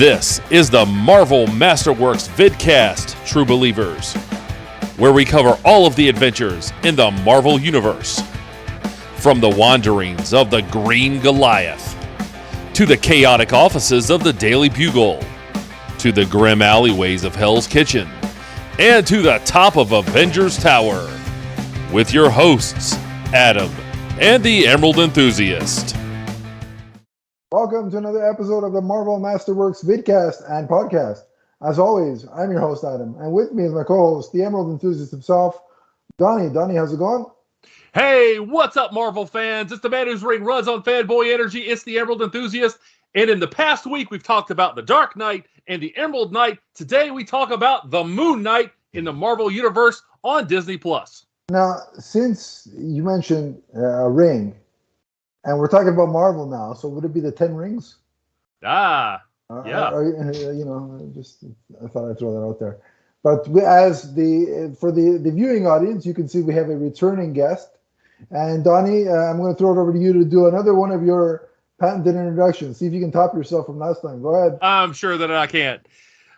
This is the Marvel Masterworks vidcast, true believers, where we cover all of the adventures in the Marvel Universe. From the wanderings of the Green Goliath, to the chaotic offices of the Daily Bugle, to the grim alleyways of Hell's Kitchen, and to the top of Avengers Tower, with your hosts, Adam and the Emerald Enthusiast. Welcome to another episode of the Marvel Masterworks vidcast and podcast. As always, I'm your host, Adam, and with me is my co-host, the Emerald Enthusiast himself, Donnie. Donnie, how's it going? Hey, what's up, Marvel fans? It's the man whose ring runs on fanboy energy. It's the Emerald Enthusiast. And in the past week, we've talked about the Dark Knight and the Emerald Knight. Today, we talk about the Moon Knight in the Marvel Universe on Disney+. Now, since you mentioned a ring, and we're talking about Marvel now, so would it be the 10 Rings? Yeah. I thought I'd throw that out there. But for the viewing audience, you can see we have a returning guest. And Donnie, I'm going to throw it over to you to do another one of your patented introductions. See if you can top yourself from last time. Go ahead. I'm sure that I can't.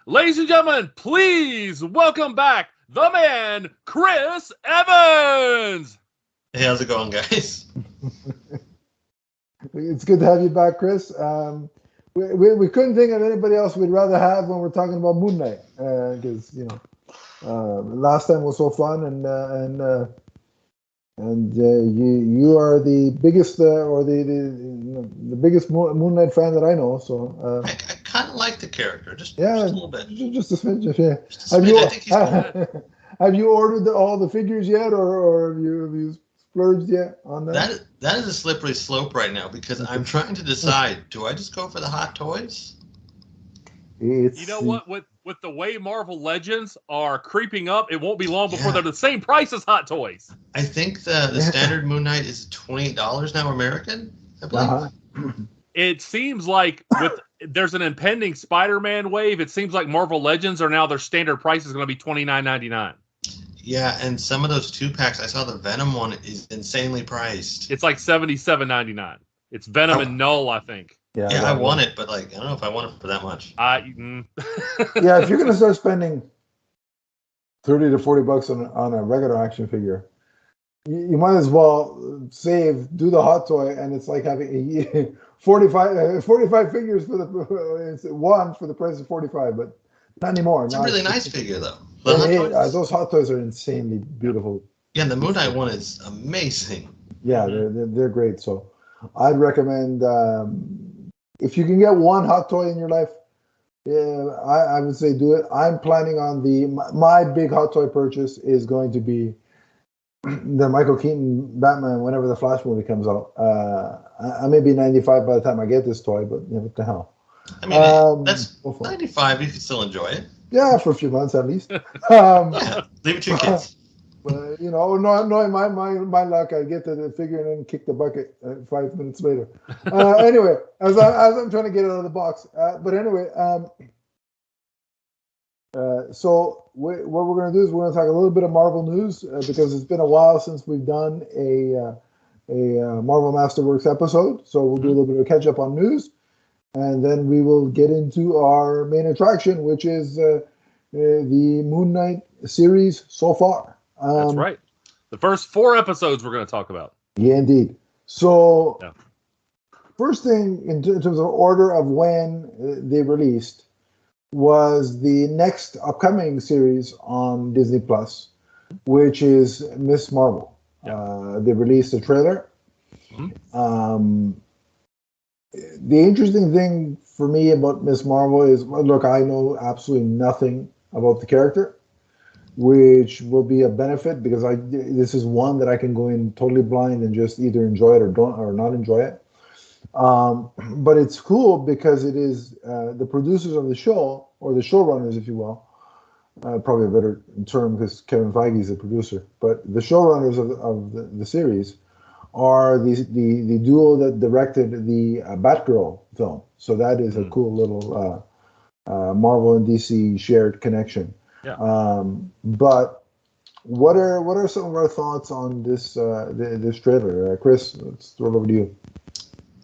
Ladies and gentlemen, please welcome back the man, Chris Evans. Hey, how's it going, guys? It's good to have you back, Chris. We couldn't think of anybody else we'd rather have when we're talking about Moon Knight, because last time was so fun, and you are the biggest the biggest Moon Knight fan that I know. So I kind of like the character, just a little bit, just a smidge. Yeah. Just a smidge. I think he's good. Have you ordered all the figures yet, or have you splurged yet on that? That is a slippery slope right now, because I'm trying to decide, do I just go for the hot toys? You know what? With the way Marvel Legends are creeping up, it won't be long before they're the same price as Hot Toys. I think the standard Moon Knight is $28 now American, I believe. Uh-huh. It seems like there's an impending Spider-Man wave. It seems like Marvel Legends are now their standard price is going to be $29.99. Yeah, and some of those 2-packs, I saw the Venom one is insanely priced. It's like $77.99. It's Venom and Null, I think. Yeah, I want it, but I don't know if I want it for that much. Yeah, if you're gonna start spending $30 to $40 on a regular action figure, you might as well do the hot toy, and it's like having 45 figures for the price of 45, but not anymore. It's a really nice figure, though. Those hot toys are insanely beautiful. Yeah, the Moon Knight one is amazing. Yeah, they're great. So I'd recommend, if you can get one hot toy in your life, I would say do it. I'm planning on my big hot toy purchase is going to be the Michael Keaton Batman whenever the Flash movie comes out. I may be 95 by the time I get this toy, but what the hell. I mean, that's 95. You can still enjoy it. Yeah, for a few months at least. Leave it to your kids. But, knowing my luck, I get to the figure and then kick the bucket 5 minutes later. Anyway, as I'm trying to get it out of the box. But anyway, so what we're going to do is we're going to talk a little bit of Marvel news because it's been a while since we've done a Marvel Masterworks episode. So we'll do a little bit of catch up on news. And then we will get into our main attraction, which is the Moon Knight series so far. That's right. The first 4 episodes we're going to talk about. Yeah, indeed. So, First thing in terms of order of when they released was the next upcoming series on Disney Plus, which is Miss Marvel. Yeah. They released a trailer. Mm-hmm. The interesting thing for me about Miss Marvel is, look, I know absolutely nothing about the character, which will be a benefit because this is one that I can go in totally blind and just either enjoy it or not enjoy it. But it's cool because it is the producers of the show, or the showrunners, if you will, probably a better term because Kevin Feige is the producer, but the showrunners of the series are the duo that directed the Batgirl film. So that is a cool little Marvel and DC shared connection. Yeah. But what are some of our thoughts on this this trailer? Chris, let's throw it over to you.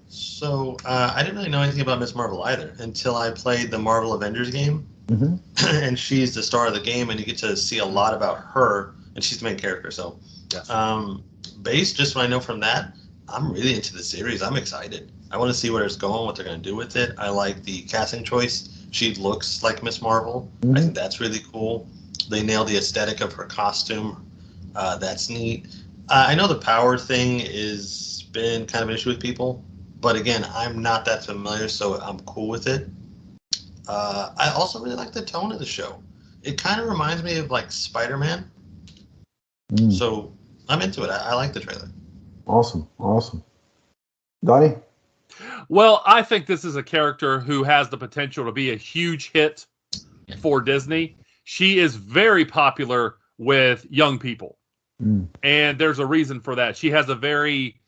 So I didn't really know anything about Miss Marvel either until I played the Marvel Avengers game, and she's the star of the game, and you get to see a lot about her, and she's the main character. So, Yes. based just what I know from that, I'm really into the series. I'm excited. I want to see where it's going, what they're going to do with it. I like the casting choice. She looks like Miss Marvel. I think that's really cool. They nailed the aesthetic of her costume. That's neat. I know the power thing is been kind of an issue with people, but again, I'm not that familiar, so I'm cool with it. I also really like the tone of the show. It kind of reminds me of like Spider-Man. So I'm into it. I like the trailer. Awesome. Donnie? Well, I think this is a character who has the potential to be a huge hit for Disney. She is very popular with young people. And there's a reason for that. She has a very,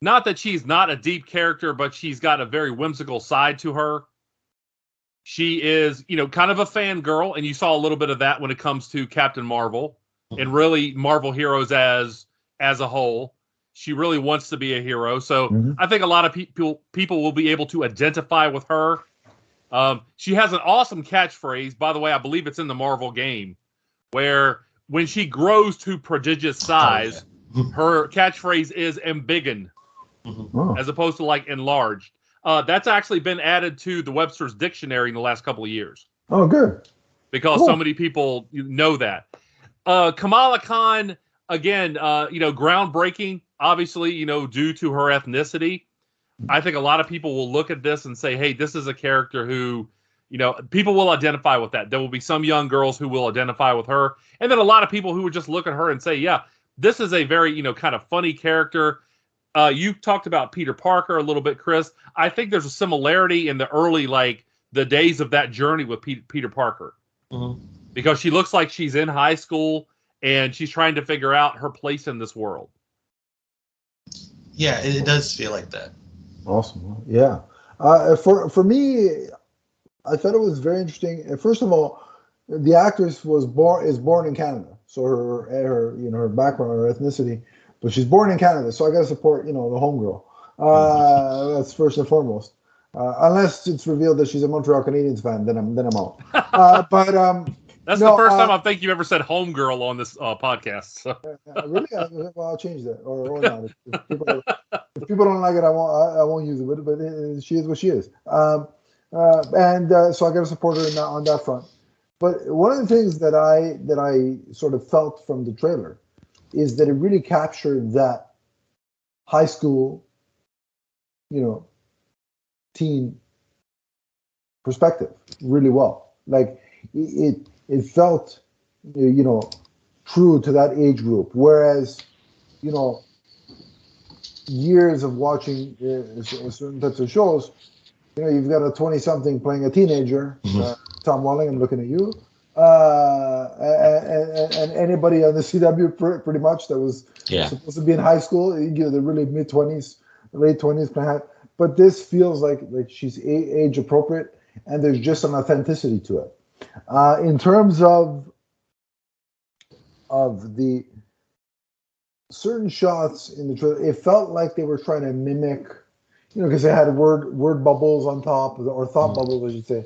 not that she's not a deep character, but she's got a very whimsical side to her. She is, kind of a fangirl, and you saw a little bit of that when it comes to Captain Marvel and really Marvel heroes as a whole. She really wants to be a hero. So I think a lot of people will be able to identify with her. She has an awesome catchphrase. By the way, I believe it's in the Marvel game, where when she grows to prodigious size, her catchphrase is embiggen, as opposed to like enlarged. That's actually been added to the Webster's Dictionary in the last couple of years. Oh, good. Because so many people know that. Kamala Khan, again, groundbreaking, obviously, due to her ethnicity. I think a lot of people will look at this and say, hey, this is a character who, people will identify with that. There will be some young girls who will identify with her. And then a lot of people who would just look at her and say, yeah, this is a very, kind of funny character. You talked about Peter Parker a little bit, Chris. I think there's a similarity in the early, the days of that journey with Peter Parker. Because she looks like she's in high school and she's trying to figure out her place in this world. Yeah, it does feel like that. Awesome. Yeah. For me, I thought it was very interesting. First of all, the actress is born in Canada, so her background, her ethnicity, but she's born in Canada, so I got to support the homegirl. That's first and foremost. Unless it's revealed that she's a Montreal Canadiens fan, then I'm out. That's the first time I think you ever said homegirl on this podcast. So. Really? Well, I'll change that or not. If people don't like it, I won't use it. But she is what she is. So I got to support her on that front. But one of the things that I sort of felt from the trailer is that it really captured that high school, teen perspective really well. Like it felt, true to that age group. Whereas, years of watching certain types of shows, you've got a 20-something playing a teenager. Tom Welling, I'm looking at you. And anybody on the CW pretty much that was supposed to be in high school, they're really mid-20s, late 20s, perhaps. But this feels like she's age appropriate, and there's just an authenticity to it. In terms of the certain shots in the trailer, it felt like they were trying to mimic, because they had word bubbles on top, or thought bubbles, I should say.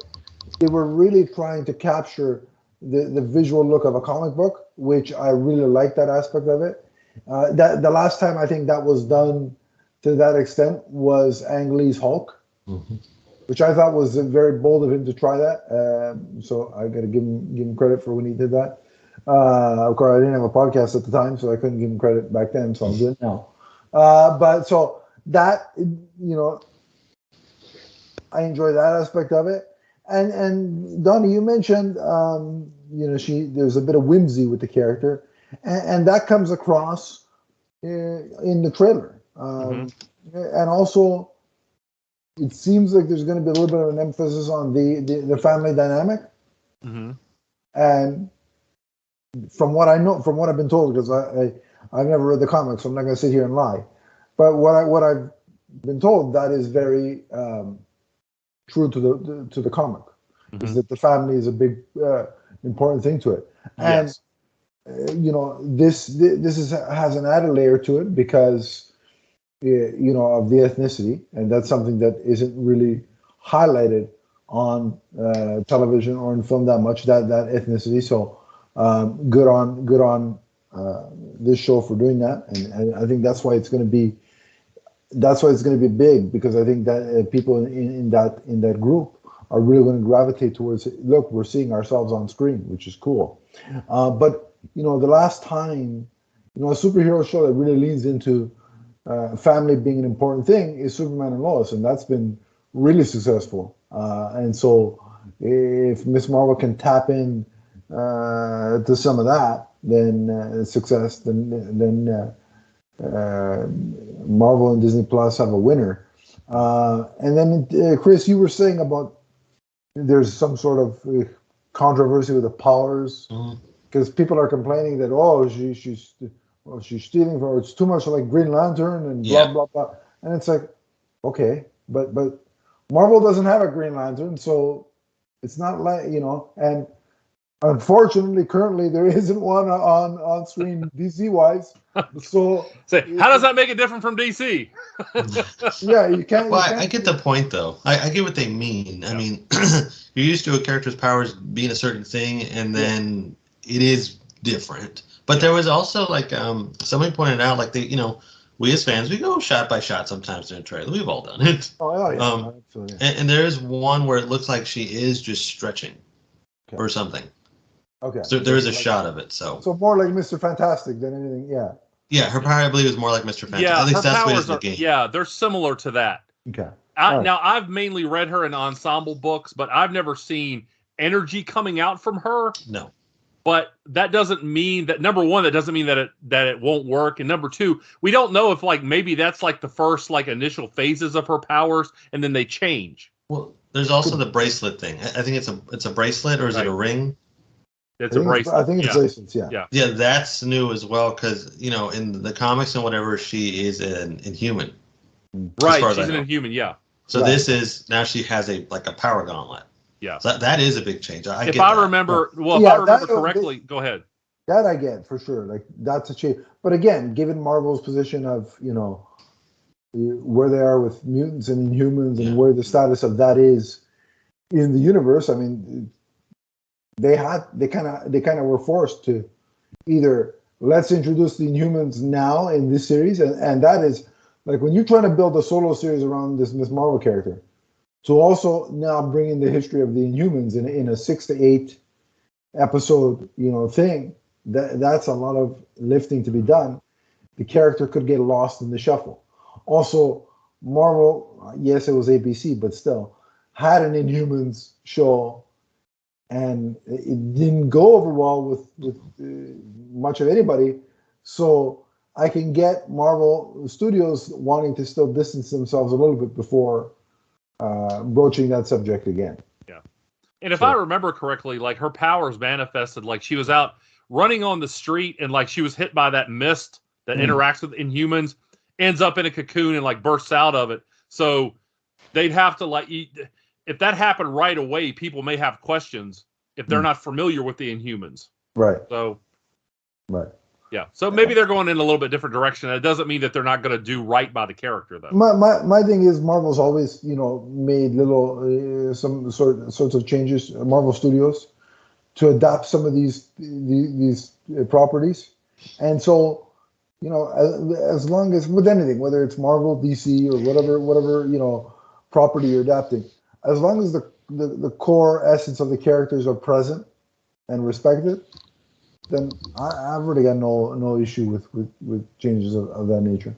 They were really trying to capture the visual look of a comic book, which I really like that aspect of it. That the last time I think that was done to that extent was Ang Lee's Hulk, which I thought was very bold of him to try that. So I got to give him credit for when he did that. Of course, I didn't have a podcast at the time, so I couldn't give him credit back then. So I'm doing it now. But so that I enjoy that aspect of it. And Donnie, you mentioned there's a bit of whimsy with the character, and that comes across in the trailer. And also, it seems like there's going to be a little bit of an emphasis on the family dynamic. And from what I know, from what I've been told, because I've never read the comics, so I'm not going to sit here and lie. But what I've been told, that is very true to the comic, is that the family is a big important thing to it. And this has an added layer to it, because of the ethnicity, and that's something that isn't really highlighted on television or in film that much. That ethnicity. So good on this show for doing that, and I think that's why it's going to be big, because I think that people in that group are really going to gravitate towards it. Look, we're seeing ourselves on screen, which is cool. But the last time, a superhero show that really leans into family being an important thing is Superman and Lois, and that's been really successful. And so, if Miss Marvel can tap in to some of that, then success. Then Marvel and Disney Plus have a winner. And then, Chris, you were saying about there's some sort of controversy with the powers, because people are complaining that she's stealing, or it's too much like Green Lantern and blah blah blah. And it's like, okay, but Marvel doesn't have a Green Lantern, so it's not like and unfortunately, currently there isn't one on screen DC wise. So how does that make it different from DC? Yeah, you can't. Well, I get the point though. I get what they mean. I mean, you're used to a character's powers being a certain thing, and then it is different. But there was also like somebody pointed out, like we as fans, we go shot by shot sometimes in a trailer. We've all done it. Oh yeah. Absolutely. And there is one where it looks like she is just stretching or something. Okay. So there is a shot of it. So more like Mr. Fantastic than anything. Yeah. Yeah, her power, I believe, is more like Mr. Fantastic. Yeah, at least that's what it is in are, the game. Yeah, they're similar to that. Okay. Now, I've mainly read her in ensemble books, but I've never seen energy coming out from her. No. But that doesn't mean that, number one, that doesn't mean that it won't work. And number two, we don't know if maybe that's the first initial phases of her powers, and then they change. Well, there's also the bracelet thing. I think it's a bracelet, or is it a ring? It's a bracelet. I think it's bracelets, yeah. Yeah, that's new as well, because, in the comics and whatever, she is an Inhuman. Right, she's an Inhuman, yeah. So this is, now she has a power gauntlet. Yeah. So that is a big change. If I remember correctly, go ahead. That I get, for sure. That's a change. But again, given Marvel's position of, where they are with mutants and Inhumans and where the status of that is in the universe, I mean, they kind of were forced to either let's introduce the Inhumans now in this series, and that is when you're trying to build a solo series around this Miss Marvel character, to also now bring in the history of the Inhumans in a 6 to 8 episode thing, that's a lot of lifting to be done. The character could get lost in the shuffle. Also, Marvel, yes, it was ABC, but still had an Inhumans show, and it didn't go over well with much of anybody. So I can get Marvel Studios wanting to still distance themselves a little bit before broaching that subject again. Yeah. And if I remember correctly, her powers manifested she was out running on the street, and she was hit by that mist that interacts with Inhumans, ends up in a cocoon and bursts out of it. So they'd have to if that happened right away, people may have questions if they're not familiar with the Inhumans. Right. So, right. Yeah. So maybe they're going in a little bit different direction. It doesn't mean that they're not going to do right by the character, though. My thing is Marvel's always, made little some sorts of changes, Marvel Studios, to adapt some of these properties. And so, as long as with anything, whether it's Marvel, DC, or whatever property you're adapting, as long as the core essence of the characters are present and respected, then I've really got no issue with changes of that nature.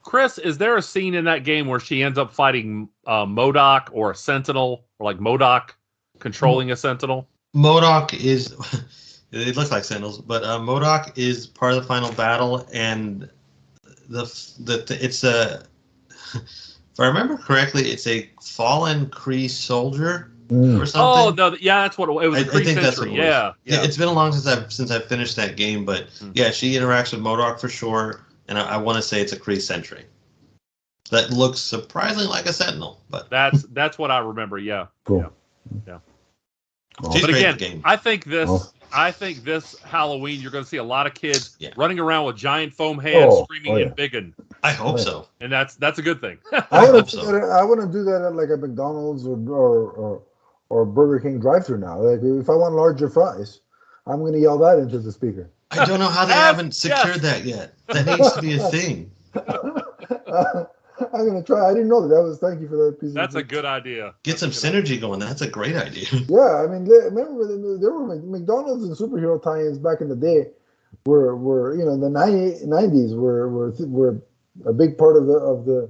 Chris, is there a scene in that game where she ends up fighting MODOK or a Sentinel, or MODOK controlling a Sentinel? MODOK is, it looks like Sentinels, but MODOK is part of the final battle, and it's a, if I remember correctly, it's a fallen Kree soldier or something. Oh no, yeah, that's what it was. A Kree I think that's what it was. Yeah. It's been a long since I've finished that game, but yeah, she interacts with MODOK for sure, and I want to say it's a Kree sentry that looks surprisingly like a Sentinel. But that's what I remember. Yeah. Cool. Yeah. Cool. But again, I think this Halloween you're going to see a lot of kids running around with giant foam hands, screaming and biggin. I hope so. And that's a good thing. I hope so. want to do that at like a McDonald's or Burger King drive-thru now. Like if I want larger fries, I'm going to yell that into the speaker. I don't know how they haven't secured that yet. That needs to be a thing. I'm going to try. I didn't know that. Thank you for that piece. That's a good idea. Get some synergy going. That's a great idea. Yeah, I mean, remember there were McDonald's and superhero tie-ins back in the day. Were in the 90s were a big part of the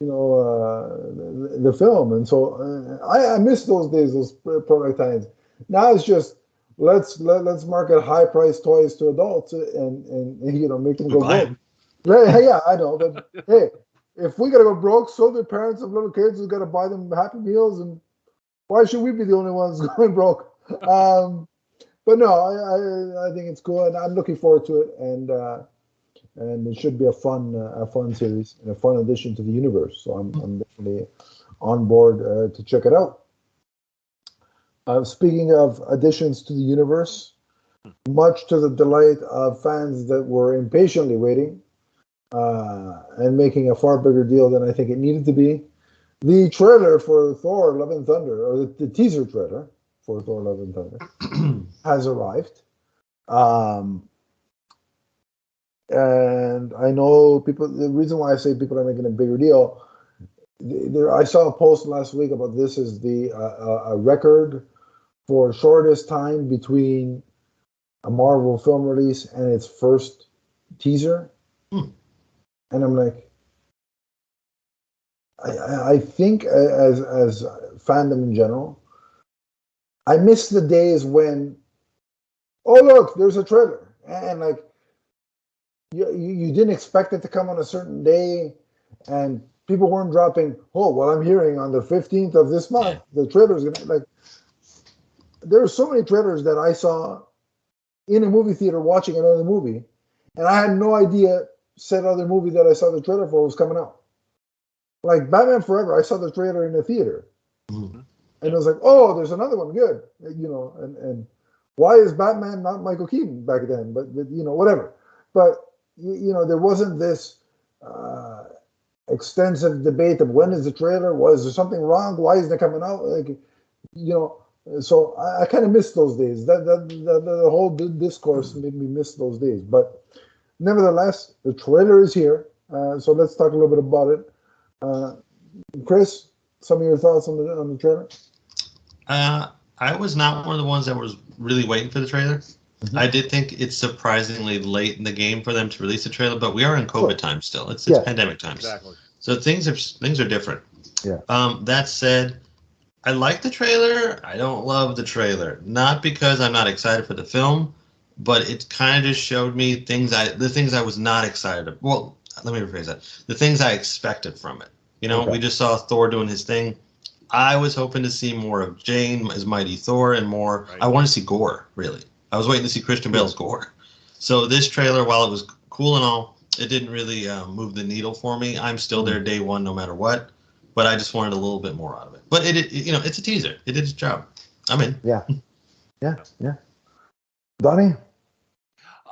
the film, and so I miss those days, those product tie-ins. Now it's just let's market high-priced toys to adults and make them go broke. Yeah, I know, but hey, if we gotta go broke, so the parents of little kids who gotta buy them Happy Meals, and why should we be the only ones going broke? But no, I think it's cool, and I'm looking forward to it, and it should be a fun series and a fun addition to the universe. So I'm definitely on board to check it out. Speaking of additions to the universe, much to the delight of fans that were impatiently waiting, and making a far bigger deal than I think it needed to be, the trailer for Thor: Love and Thunder, or the teaser trailer for Thor: Love and Thunder, has arrived. And I know people, the reason why I say people are making a bigger deal, I saw a post last week about this is a record for shortest time between a Marvel film release and its first teaser. And I'm like, I think as fandom in general, I miss the days when, oh look, there's a trailer, and like you didn't expect it to come on a certain day, and people weren't dropping. Oh well, I'm hearing on the 15th of this month the trailer's gonna like. There are so many trailers that I saw in a movie theater watching another movie, and I had no idea said other movie that I saw the trailer for was coming out. Like Batman Forever, I saw the trailer in the theater. And I was like, oh, there's another one, good. And why is Batman not Michael Keaton back then? But whatever. But, there wasn't this extensive debate of when is the trailer? Was there something wrong? Why isn't it coming out? So I kind of miss those days. The whole discourse made me miss those days. But nevertheless, the trailer is here. So let's talk a little bit about it. Chris, some of your thoughts on the trailer? I was not one of the ones that was really waiting for the trailer. I did think it's surprisingly late in the game for them to release a trailer, but we are in COVID times still. It's pandemic times. Exactly. So things are different. Yeah. That said, I like the trailer. I don't love the trailer. Not because I'm not excited for the film, but it kind of just showed me the things I was not excited about. Well, let me rephrase that. The things I expected from it. We just saw Thor doing his thing. I was hoping to see more of Jane as Mighty Thor and more. Right. I want to see gore, really. I was waiting to see Christian Bale's gore. So this trailer, while it was cool and all, it didn't really move the needle for me. I'm still there day one, no matter what. But I just wanted a little bit more out of it. But it's a teaser. It did its job. I'm in. Yeah. Donnie?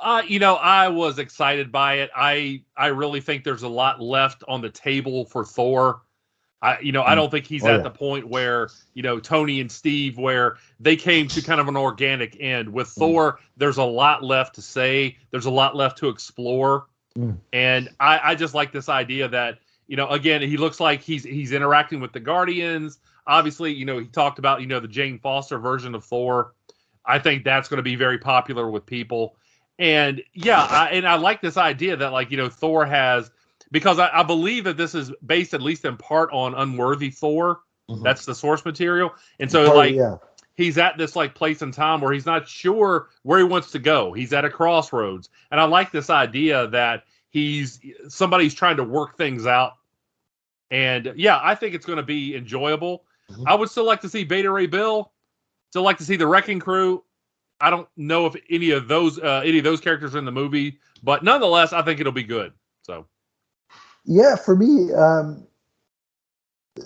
I was excited by it. I really think there's a lot left on the table for Thor. I don't think he's at the point where, Tony and Steve, where they came to kind of an organic end. With Thor, there's a lot left to say. There's a lot left to explore. And I just like this idea that, again, he looks like he's interacting with the Guardians. Obviously, he talked about, the Jane Foster version of Thor. I think that's going to be very popular with people. And I like this idea that Thor has, because I believe that this is based at least in part on Unworthy Thor. That's the source material. And so he's at this place in time where he's not sure where he wants to go. He's at a crossroads. And I like this idea that somebody's trying to work things out. And I think it's going to be enjoyable. I would still like to see Beta Ray Bill. Still like to see the Wrecking Crew. I don't know if any of those characters are in the movie, but nonetheless, I think it'll be good. So, for me,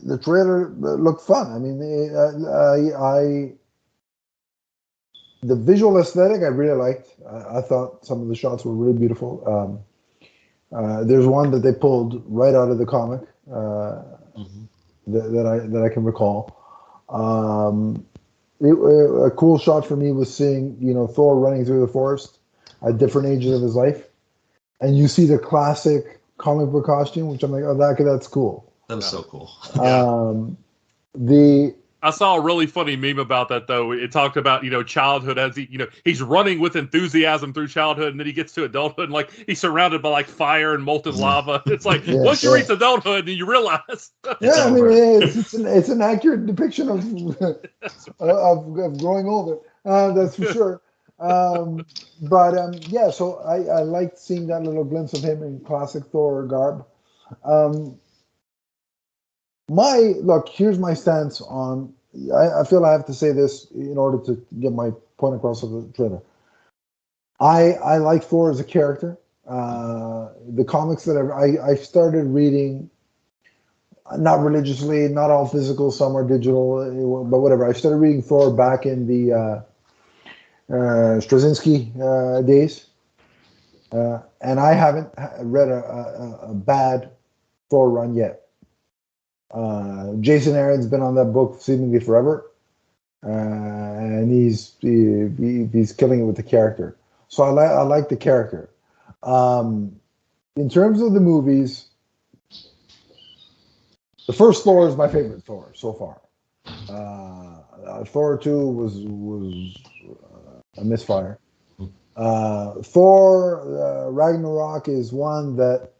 the trailer looked fun. I mean, the visual aesthetic I really liked. I thought some of the shots were really beautiful. There's one that they pulled right out of the comic that I can recall. A cool shot for me was seeing Thor running through the forest at different ages of his life, and you see the classic comic book costume, which I'm like, oh, that's cool. That was so cool. I saw a really funny meme about that, though. It talked about, childhood as he's running with enthusiasm through childhood, and then he gets to adulthood, and like he's surrounded by like fire and molten lava. It's like once you reach adulthood, you realize. It's an accurate depiction of growing older. That's for sure. So I liked seeing that little glimpse of him in classic Thor garb. Here's my stance on. I feel I have to say this in order to get my point across of the trailer. I like Thor as a character. The comics that I started reading, not religiously, not all physical, some are digital, but whatever. I started reading Thor back in the Straczynski days, and I haven't read a bad Thor run yet. Jason Aaron's been on that book seemingly forever, and he's killing it with the character. So I like the character. In terms of the movies, the first Thor is my favorite Thor so far. Thor 2 was a misfire. Thor Ragnarok is one that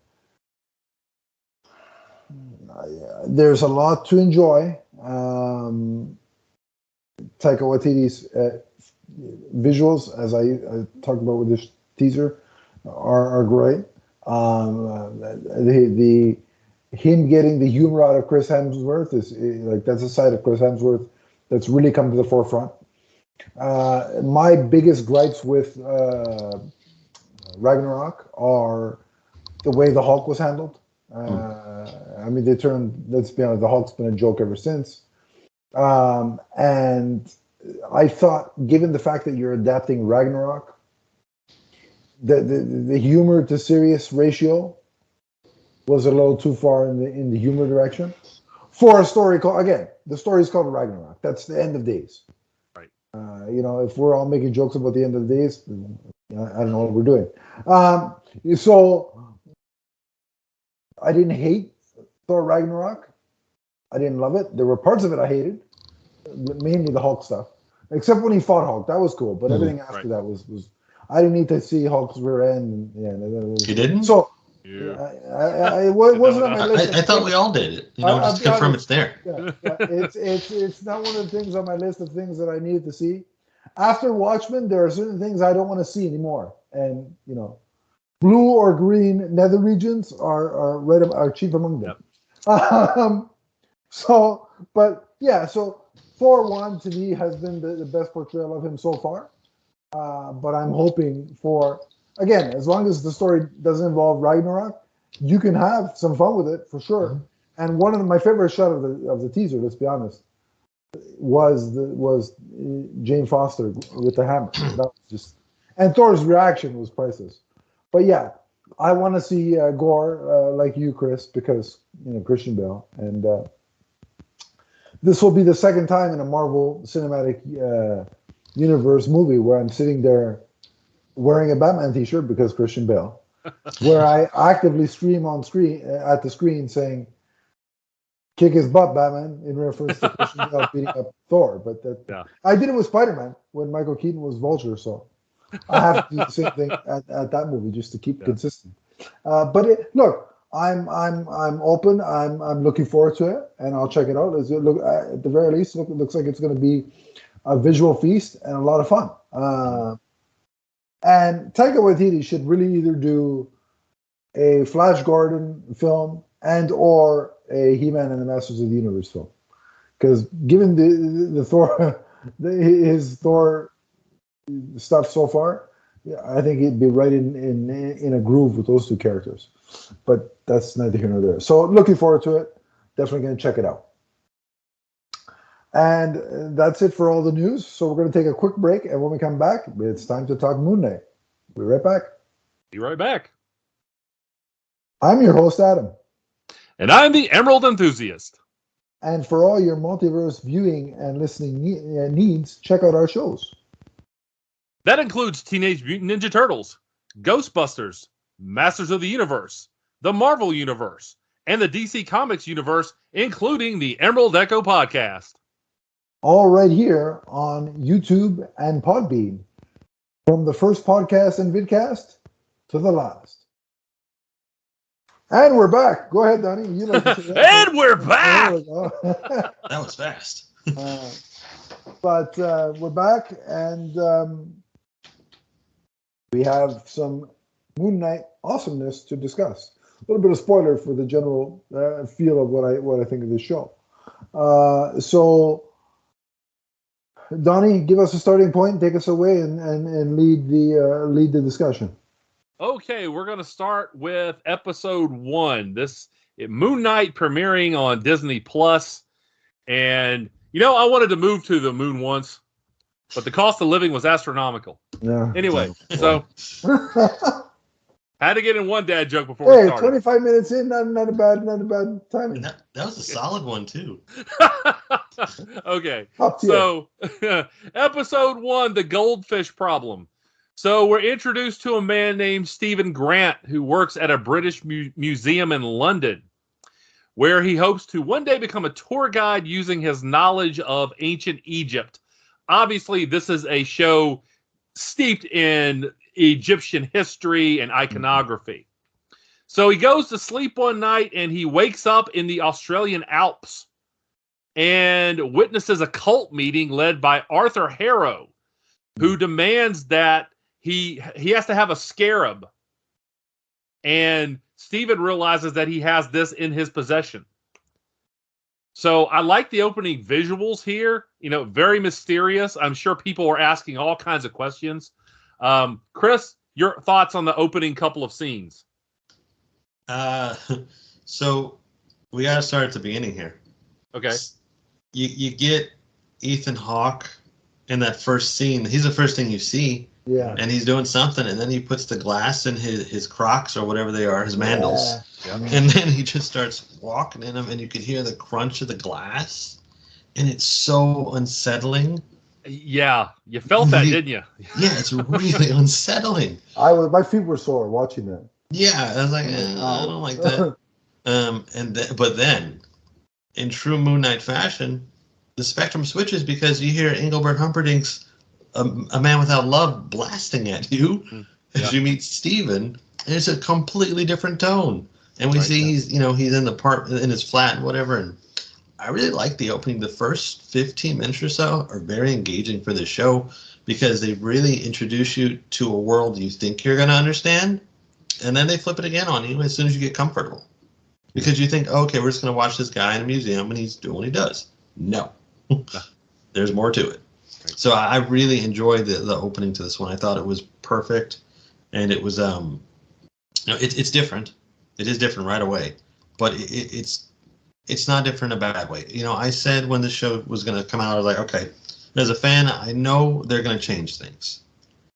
there's a lot to enjoy. Taika Waititi's visuals, as I talked about with this teaser, are great. Him getting the humor out of Chris Hemsworth is like that's a side of Chris Hemsworth that's really come to the forefront. My biggest gripes with Ragnarok are the way the Hulk was handled. Let's be honest, the Hulk's been a joke ever since. And I thought, given the fact that you're adapting Ragnarok, the humor to serious ratio was a little too far in the humor direction for a story called, again, the story is called Ragnarok. That's the end of days. Right. If we're all making jokes about the end of the days, I don't know what we're doing. So I didn't hate Thor Ragnarok. I didn't love it. There were parts of it I hated, mainly the Hulk stuff. Except when he fought Hulk, that was cool. But everything after that was I didn't need to see Hulk's rear end. You didn't? So it wasn't on my list. I thought we all did it. Just confirm it's there. It's not one of the things on my list of things that I needed to see. After Watchmen, there are certain things I don't want to see anymore, and blue or green nether regions are chief among them. Yep. So Thor 1 to me has been the best portrayal of him so far. But I'm hoping for, again, as long as the story doesn't involve Ragnarok, you can have some fun with it for sure. Mm-hmm. And one of my favorite shot of the teaser, let's be honest, was Jane Foster with the hammer. That was and Thor's reaction was priceless. But yeah, I want to see Gore like you, Chris, because Christian Bale, and this will be the second time in a Marvel Cinematic Universe movie where I'm sitting there wearing a Batman t-shirt because Christian Bale, where I actively scream on screen at the screen saying, "Kick his butt, Batman," in reference to Christian Bale beating up Thor. But I did it with Spider-Man when Michael Keaton was Vulture, so I have to do the same thing at that movie just to keep consistent. Look, I'm open. I'm looking forward to it, and I'll check it out. At the very least, it looks like it's going to be a visual feast and a lot of fun. And Taika Waititi should really either do a Flash Gordon film and or a He-Man and the Masters of the Universe film, because given the Thor, his Thor stuff so far, I think he'd be right in a groove with those two characters. But that's neither here nor there. So looking forward to it. Definitely going to check it out. And that's it for all the news. So we're going to take a quick break, and when we come back, it's time to talk Moon Knight. We'll be right back. Be right back. I'm your host, Adam. And I'm the Emerald Enthusiast. And for all your multiverse viewing and listening needs, check out our shows. That includes Teenage Mutant Ninja Turtles, Ghostbusters, Masters of the Universe, the Marvel Universe, and the DC Comics universe, including the Emerald Echo podcast. All right here on YouTube and Podbean. From the first podcast and vidcast to the last. And we're back. Go ahead, Donnie. You like to say that. And we're back! There we go. That was fast. But we're back, and we have some Moon Knight awesomeness to discuss. A little bit of spoiler for the general feel of what I think of this show. So, Donnie, give us a starting point, take us away, and lead the discussion. Okay, we're going to start with episode 1. Moon Knight premiering on Disney Plus, and I wanted to move to the moon once, but the cost of living was astronomical. Yeah. Anyway, so had to get in one dad joke before we started. 25 minutes in, not a bad timing. That was a solid one too. Okay, Up to so episode 1, the Goldfish problem. So we're introduced to a man named Stephen Grant who works at a British museum in London, where he hopes to one day become a tour guide using his knowledge of ancient Egypt. Obviously, this is a show steeped in Egyptian history and iconography. So he goes to sleep one night and he wakes up in the Australian Alps and witnesses a cult meeting led by Arthur Harrow, who demands that he has to have a scarab. And Stephen realizes that he has this in his possession. So I like the opening visuals here. Very mysterious. I'm sure people are asking all kinds of questions. Chris, your thoughts on the opening couple of scenes? So we got to start at the beginning here. Okay. You get Ethan Hawke in that first scene. He's the first thing you see. Yeah. And he's doing something, and then he puts the glass in his Crocs or whatever they are, his mandals. Yeah. And then he just starts walking in them, and you can hear the crunch of the glass. And it's so unsettling. Yeah, you felt that, didn't you? Yeah, it's really unsettling. My feet were sore watching that. Yeah, I was like, I don't like that. But then, in true Moon Knight fashion, the spectrum switches because you hear Engelbert Humperdinck's A Man Without Love blasting at you as you meet Steven, and it's a completely different tone. And we see he's in his flat and whatever. And I really like the opening. The first 15 minutes or so are very engaging for this show because they really introduce you to a world you think you're going to understand, and then they flip it again on you as soon as you get comfortable. Because you think, okay, we're just going to watch this guy in a museum and he's doing what he does. No. There's more to it. So I really enjoyed the opening to this one. I thought it was perfect, and it was it's different. It is different right away, but it's not different in a bad way. I said when the show was going to come out, I was like, okay, as a fan, I know they're going to change things.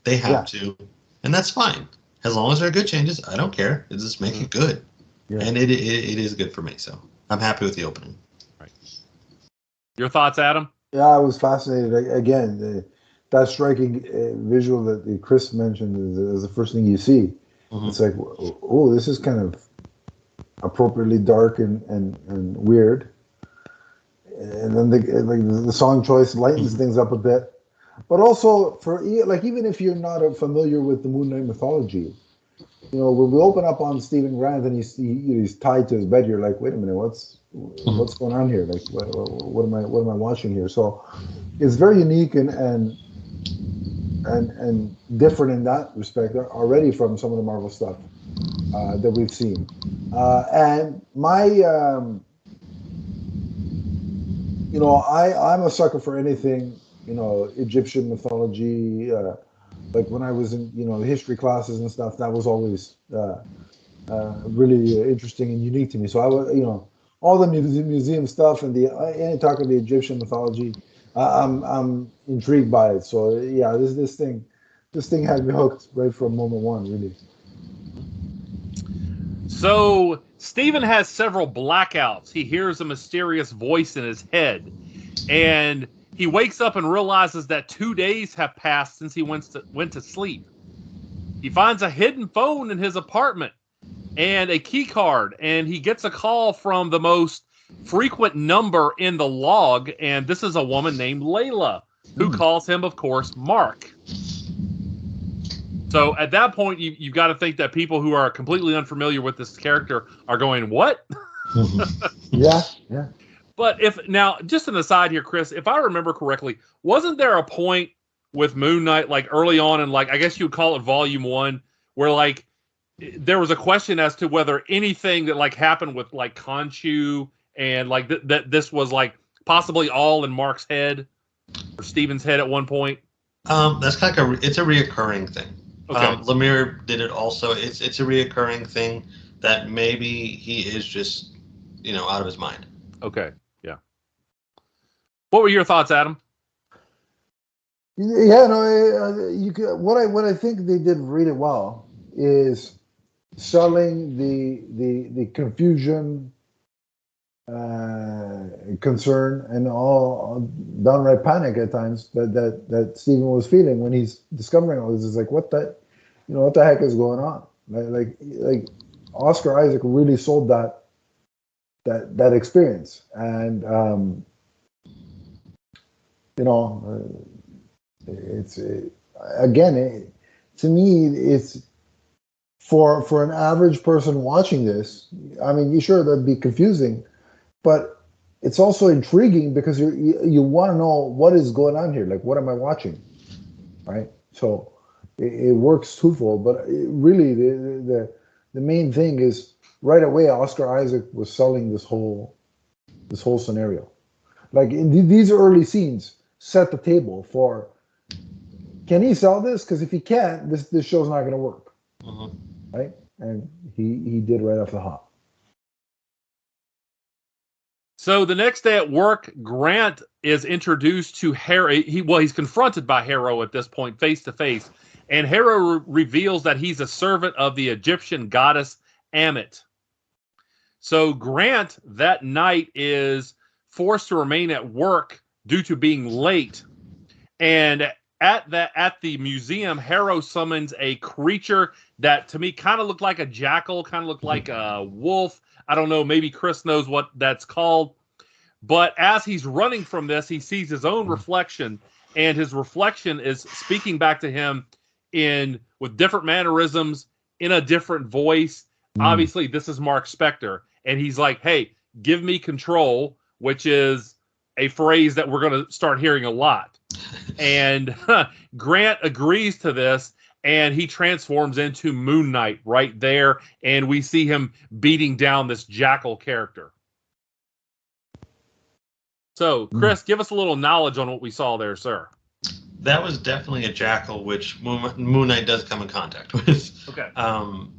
They have to, and that's fine as long as they're good changes. I don't care. Just make it good, and it is good for me. So I'm happy with the opening. Right. Your thoughts, Adam? Yeah, I was fascinated. Again, that striking visual that Chris mentioned is the first thing you see. Mm-hmm. It's like, oh, this is kind of appropriately dark and weird. And then the song choice lightens things up a bit. But also, even if you're not familiar with the Moon Knight mythology, when we open up on Stephen Grant and he's tied to his bed, you're like, wait a minute, what's going on here? Like, what am I watching here? So it's very unique and different in that respect already from some of the Marvel stuff that we've seen. And I'm a sucker for anything, Egyptian mythology. Like when I was in, history classes and stuff, that was always really interesting and unique to me. So I was, all the museum stuff and any talk of the Egyptian mythology, I'm intrigued by it. So yeah, this thing had me hooked right from moment one, really. So Steven has several blackouts. He hears a mysterious voice in his head, and he wakes up and realizes that 2 days have passed since he went to sleep. He finds a hidden phone in his apartment and a key card, and he gets a call from the most frequent number in the log, and this is a woman named Layla, who calls him, of course, Mark. So at that point, you've got to think that people who are completely unfamiliar with this character are going, what? Yeah. But now, just an aside here, Chris, if I remember correctly, wasn't there a point with Moon Knight, like early on in, like, I guess you would call it Volume 1, where like there was a question as to whether anything that like happened with like Khonshu and like that this was like possibly all in Mark's head or Steven's head at one point? That's kind of it's a reoccurring thing. Okay. Lemire did it also. It's a reoccurring thing that maybe he is just, out of his mind. Okay. Yeah. What were your thoughts, Adam? Yeah, no, you could, what I think they did really well is selling the confusion, concern, and all downright panic at times that Steven was feeling when he's discovering all this. It's like, what the heck is going on? Like Oscar Isaac really sold that experience, and to me, it's for an average person watching this. I mean, sure, that'd be confusing, but it's also intriguing because you want to know what is going on here. Like, what am I watching, right? So it works twofold. But really, the main thing is right away, Oscar Isaac was selling this whole scenario. Like in these early scenes, set the table for. Can he sell this? Because if he can't, this show's not going to work, right? And he did right off the hop. So the next day at work, Grant is introduced to Harrow. He's confronted by Harrow at this point, face to face, and Harrow reveals that he's a servant of the Egyptian goddess Ammit. So Grant that night is forced to remain at work due to being late, and at the museum, Harrow summons a creature that to me kind of looked like a jackal, kind of looked like a wolf. I don't know, maybe Chris knows what that's called. But as he's running from this, he sees his own reflection, and his reflection is speaking back to him with different mannerisms, in a different voice. Obviously, this is Mark Spector, and he's like, hey, give me control, which is a phrase that we're going to start hearing a lot. And Grant agrees to this, and he transforms into Moon Knight right there, and we see him beating down this jackal character. So, Chris, give us a little knowledge on what we saw there, sir. That was definitely a jackal, which Moon Knight does come in contact with. Okay.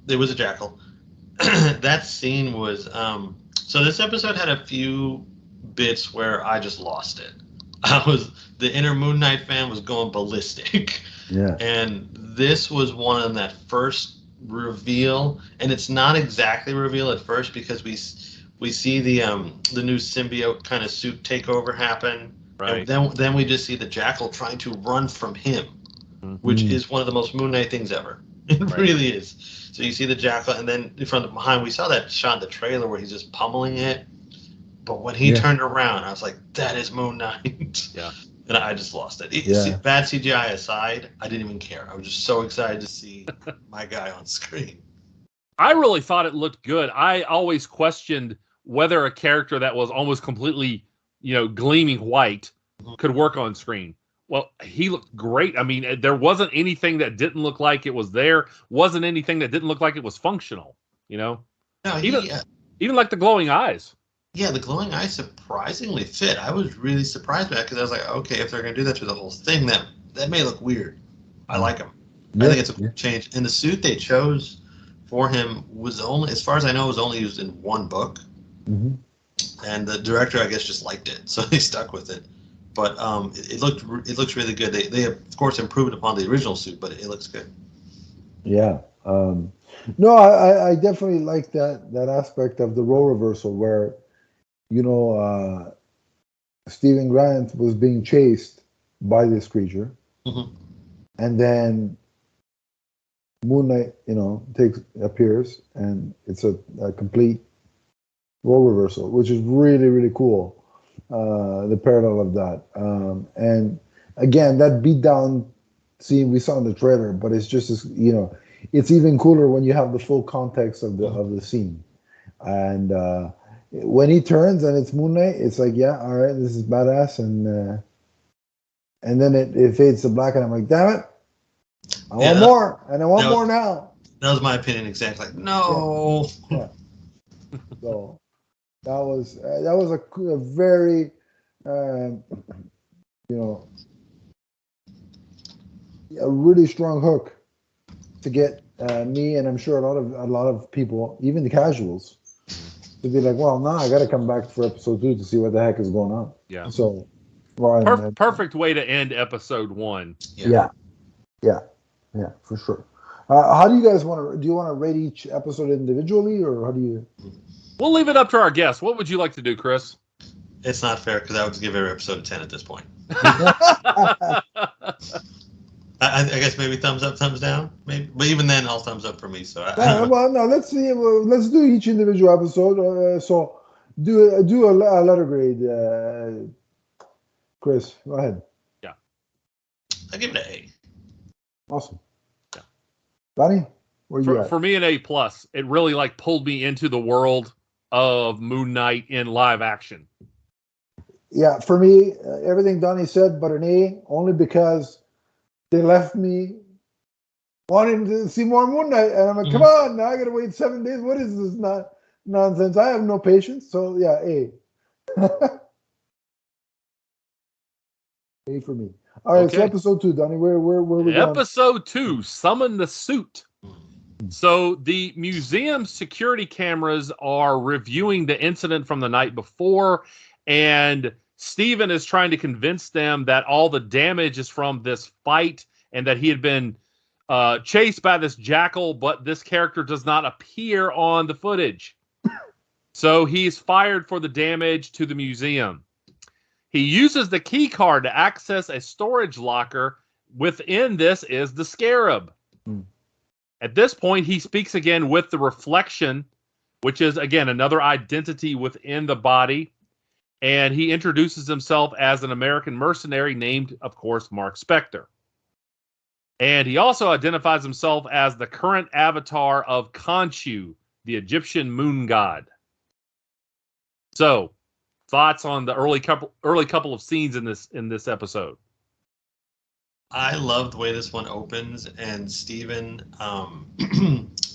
It was a jackal. That scene was... so this episode had a few bits where I just lost it. The inner Moon Knight fan was going ballistic. Yeah. And this was one of them, that first reveal, and it's not exactly a reveal at first because we see the new symbiote kind of suit takeover happen. Right. And then we just see the jackal trying to run from him, which is one of the most Moon Knight things ever. It really is. So you see the jackal, and then from behind, we saw that shot in the trailer where he's just pummeling it. But when he turned around, I was like, that is Moon Knight. Yeah. And I just lost it. Yeah. Bad CGI aside, I didn't even care. I was just so excited to see my guy on screen. I really thought it looked good. I always questioned whether a character that was almost completely, gleaming white could work on screen. Well, he looked great. I mean, there wasn't anything that didn't look like it was there. Wasn't anything that didn't look like it was functional, No, even like the glowing eyes. Yeah, the glowing eyes surprisingly fit. I was really surprised by that because I was like, okay, if they're going to do that through the whole thing, that may look weird. I like him. I think it's a cool change. And the suit they chose for him was only, as far as I know, was only used in one book. And the director, I guess, just liked it, so they stuck with it. But it looks really good. They of course improved upon the original suit, but it looks good. Yeah. No, I definitely like that aspect of the role reversal where, Stephen Grant was being chased by this creature, Mm-hmm. and then Moon Knight, appears, and it's a complete role reversal, which is really, really cool. The parallel of that, and again, that beatdown scene we saw in the trailer, but it's just as it's even cooler when you have the full context of the scene. And when he turns and it's Moon Knight, it's like, yeah, all right, this is badass, and then it fades to black, and I'm like, damn it, I want more, and I want more now. That was my opinion exactly. Like, no. Yeah. So that was a very, a really strong hook to get me, and I'm sure a lot of people, even the casuals, to be like, well, now I got to come back for episode 2 to see what the heck is going on. Yeah. So, perfect way to end episode 1. Yeah, for sure. How do you guys want to? Do you want to rate each episode individually, or how do you? We'll leave it up to our guests. What would you like to do, Chris? It's not fair because I would give every episode a 10 at this point. I guess maybe thumbs up, thumbs down, maybe. But even then, all thumbs up for me. So well, no. Let's see. Let's do each individual episode. So do a letter grade. Chris, go ahead. Yeah, I give it an A. Awesome. Yeah. Donnie, where you at? For me, an A+. It really pulled me into the world of Moon Knight in live action. Yeah, for me, everything Donnie said, but an A, only because they left me wanting to see more Moon Knight, and I'm like, come on, now I gotta wait 7 days. What is this nonsense? I have no patience. So yeah, A. A for me. All right, so episode 2, Donnie. Where we going? Episode 2, Summon the Suit. So the museum security cameras are reviewing the incident from the night before, and Steven is trying to convince them that all the damage is from this fight and that he had been chased by this jackal, but this character does not appear on the footage. So he's fired for the damage to the museum. He uses the key card to access a storage locker. Within this is the scarab. At this point, he speaks again with the reflection, which is, again, another identity within the body. And he introduces himself as an American mercenary named, of course, Mark Spector. And he also identifies himself as the current avatar of Khonshu, the Egyptian moon god. So, thoughts on the early couple of scenes in this episode? I love the way this one opens, and Steven,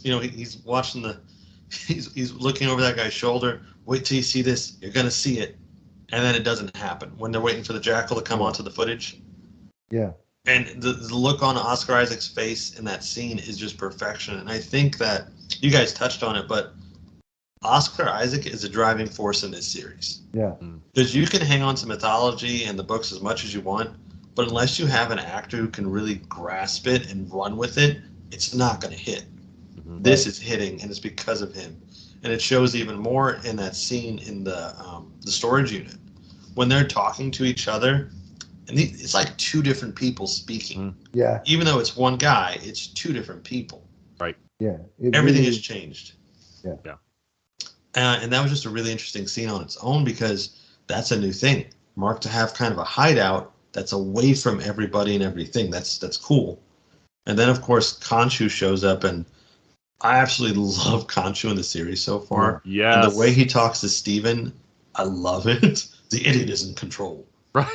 he's watching he's looking over that guy's shoulder. Wait till you see this. You're going to see it. And then it doesn't happen when they're waiting for the jackal to come onto the footage. Yeah. And the look on Oscar Isaac's face in that scene is just perfection. And I think that you guys touched on it, but Oscar Isaac is a driving force in this series. Yeah. Because you can hang on to mythology and the books as much as you want, but unless you have an actor who can really grasp it and run with it, it's not going to hit. This is hitting, and it's because of him. And it shows even more in that scene in the storage unit when they're talking to each other, and it's like two different people speaking. Yeah. Even though it's one guy, it's two different people. Right. Yeah. Everything has changed. Yeah. Yeah. And that was just a really interesting scene on its own because that's a new thing. Mark to have kind of a hideout that's away from everybody and everything. That's cool. And then of course Khonshu shows up, and I absolutely love Khonshu in the series so far. Yes. And the way he talks to Steven, I love it. The idiot is in control. Right.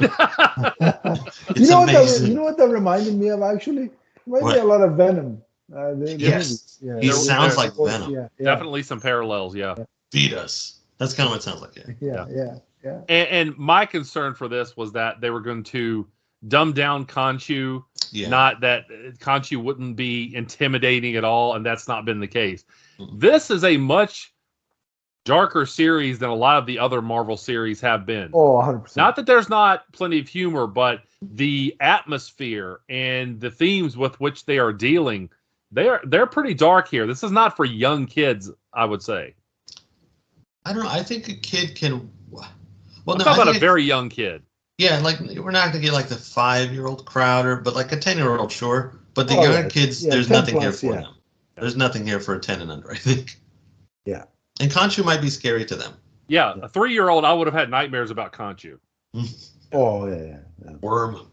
It's amazing. You know what that reminded me of, actually? Reminded me a lot of Venom. Yes. Yeah, he sounds like Venom. Yeah. Definitely some parallels, yeah. Feed us. That's kind of what it sounds like. Yeah. And my concern for this was that they were going to dumb down Khonshu, not that Khonshu wouldn't be intimidating at all, and that's not been the case. This is a much darker series than a lot of the other Marvel series have been. Oh, 100%. Not that there's not plenty of humor, but the atmosphere and the themes with which they are dealing, they're pretty dark here. This is not for young kids, I would say. I don't know. I think a kid can. Well, I'm talking about a very young kid. Yeah, like we're not gonna get like the 5-year-old crowd, but like a 10-year-old, sure. But the younger kids, there's nothing here for them. There's nothing here for a 10 and under, I think. Yeah. And Khonshu might be scary to them. Yeah, a 3-year-old, I would have had nightmares about Khonshu. Oh yeah. Worm.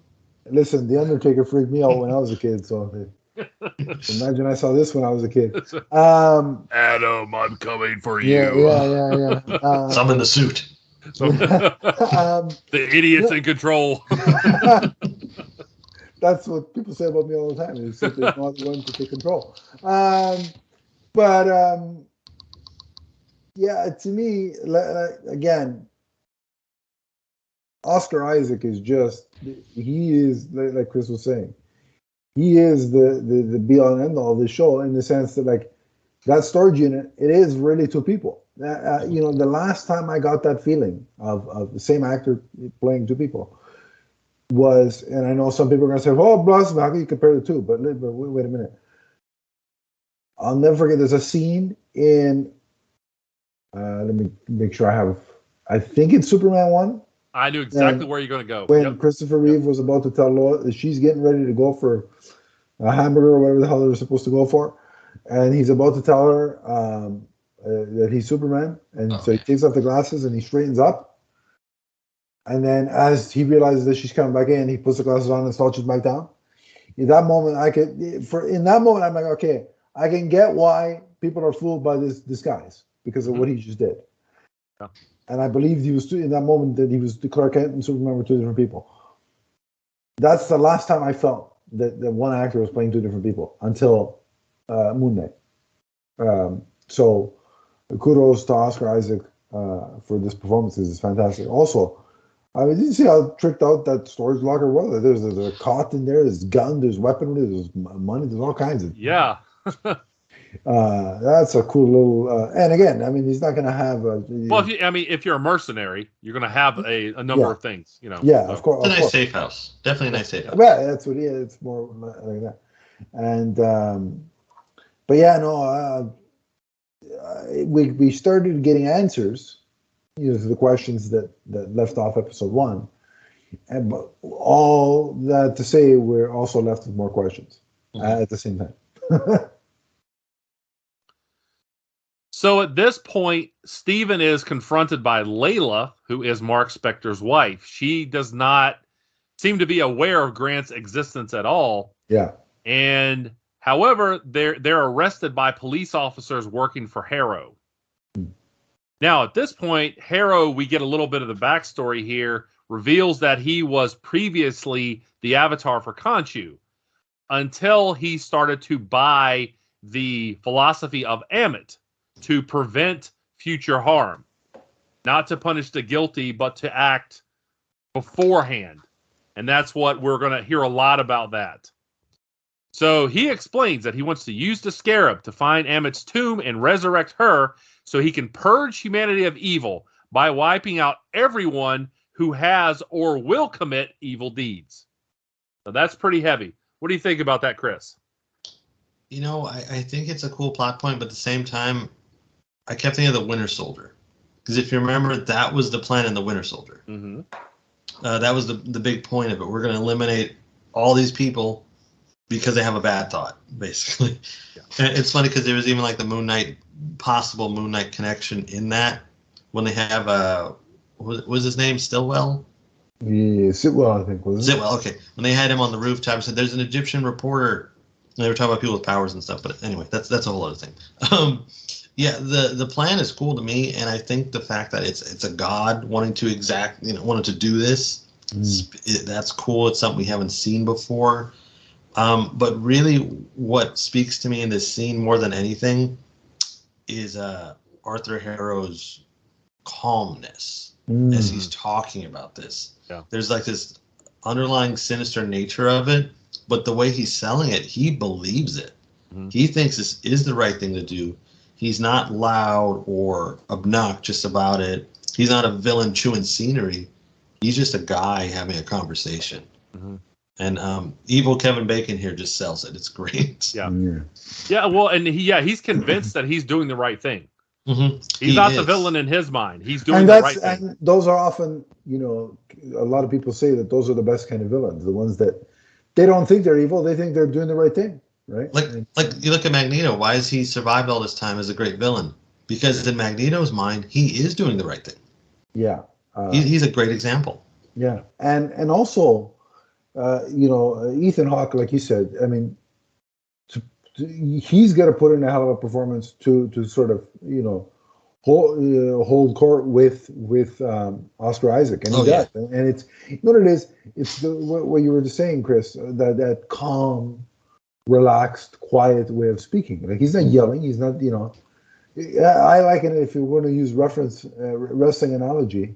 Listen, The Undertaker freaked me out when I was a kid, so imagine I saw this when I was a kid. Adam, I'm coming for you. Yeah. Summon the suit. The idiot's in control. That's what people say about me all the time. Is that they're not the ones to take control. Yeah, to me, again, Oscar Isaac is he is, like Chris was saying, he is the be all and end all of this show, in the sense that, like, that storage unit, it is really two people. The last time I got that feeling of the same actor playing two people was, and I know some people are going to say, oh, bless me, how can you compare the two? But wait a minute. I'll never forget, there's a scene in, let me make sure I think it's Superman 1. I knew exactly where you're going to go. When Christopher Reeve was about to tell Lois that she's getting ready to go for a hamburger or whatever the hell they were supposed to go for, and he's about to tell her that he's Superman, and so he takes off the glasses and he straightens up, and then as he realizes that she's coming back in, he puts the glasses on and slouches back down. In that moment, I'm like, okay, I can get why people are fooled by this disguise because of what he just did. Yeah. And I believed he was in that moment that he was Clark Kent and Superman were two different people. That's the last time I felt that one actor was playing two different people, until Moon Knight. So kudos to Oscar Isaac for this performance. It's fantastic. Also, did you see how tricked out that storage locker was? There's a cot in there, there's gun, there's weaponry, there's money, there's all kinds of... Yeah. That's a cool little... and again, I mean, he's not going to have... if you're a mercenary, you're going to have a number of things, Yeah, so. of course. It's a nice safe house. Definitely a nice safe house. Yeah, that's what he is. It's more like that. And... but yeah, no... we started getting answers, to the questions that left off episode 1, but all that to say, we're also left with more questions at the same time. So at this point, Stephen is confronted by Layla, who is Mark Spector's wife. She does not seem to be aware of Grant's existence at all. Yeah. And however, they're arrested by police officers working for Harrow. Now, at this point, Harrow, we get a little bit of the backstory here, reveals that he was previously the avatar for Khonshu until he started to buy the philosophy of Ammit to prevent future harm. Not to punish the guilty, but to act beforehand. And that's what we're going to hear a lot about that. So he explains that he wants to use the Scarab to find Ammit's tomb and resurrect her so he can purge humanity of evil by wiping out everyone who has or will commit evil deeds. So that's pretty heavy. What do you think about that, Chris? I think it's a cool plot point, but at the same time, I kept thinking of the Winter Soldier. Because if you remember, that was the plan in the Winter Soldier. Mm-hmm. That was the big point of it. We're going to eliminate all these people because they have a bad thought, basically. Yeah. And it's funny because there was even like the possible Moon Knight connection in that when they have what was his name, Stillwell? Yeah, Sitwell, I think, was it? Sitwell, okay. When they had him on the rooftop and said, there's an Egyptian reporter. And they were talking about people with powers and stuff, but anyway, that's a whole other thing. Yeah, the plan is cool to me, and I think the fact that it's a god wanting to wanting to do this, that's cool. It's something we haven't seen before. But really, what speaks to me in this scene more than anything is Arthur Harrow's calmness as he's talking about this. Yeah. There's like this underlying sinister nature of it, but the way he's selling it, he believes it. Mm-hmm. He thinks this is the right thing to do. He's not loud or obnoxious about it. He's not a villain chewing scenery. He's just a guy having a conversation. Mm-hmm. And evil Kevin Bacon here just sells it. It's great. Yeah. Well, and he's convinced that he's doing the right thing. Mm-hmm. He's not the villain in his mind. He's doing the right thing. And those are often, a lot of people say that those are the best kind of villains, the ones that they don't think they're evil, they think they're doing the right thing, right? Like you look at Magneto. Why has he survived all this time as a great villain? Because in Magneto's mind, he is doing the right thing. Yeah, he's a great example. Yeah, and also, Ethan Hawke, like you said, I mean, he's got to put in a hell of a performance to sort of hold court with Oscar Isaac, and he does. And it's what it is. It's what you were just saying, Chris. That calm, relaxed, quiet way of speaking. Like he's not yelling. He's not. I liken it, if you want to use wrestling analogy.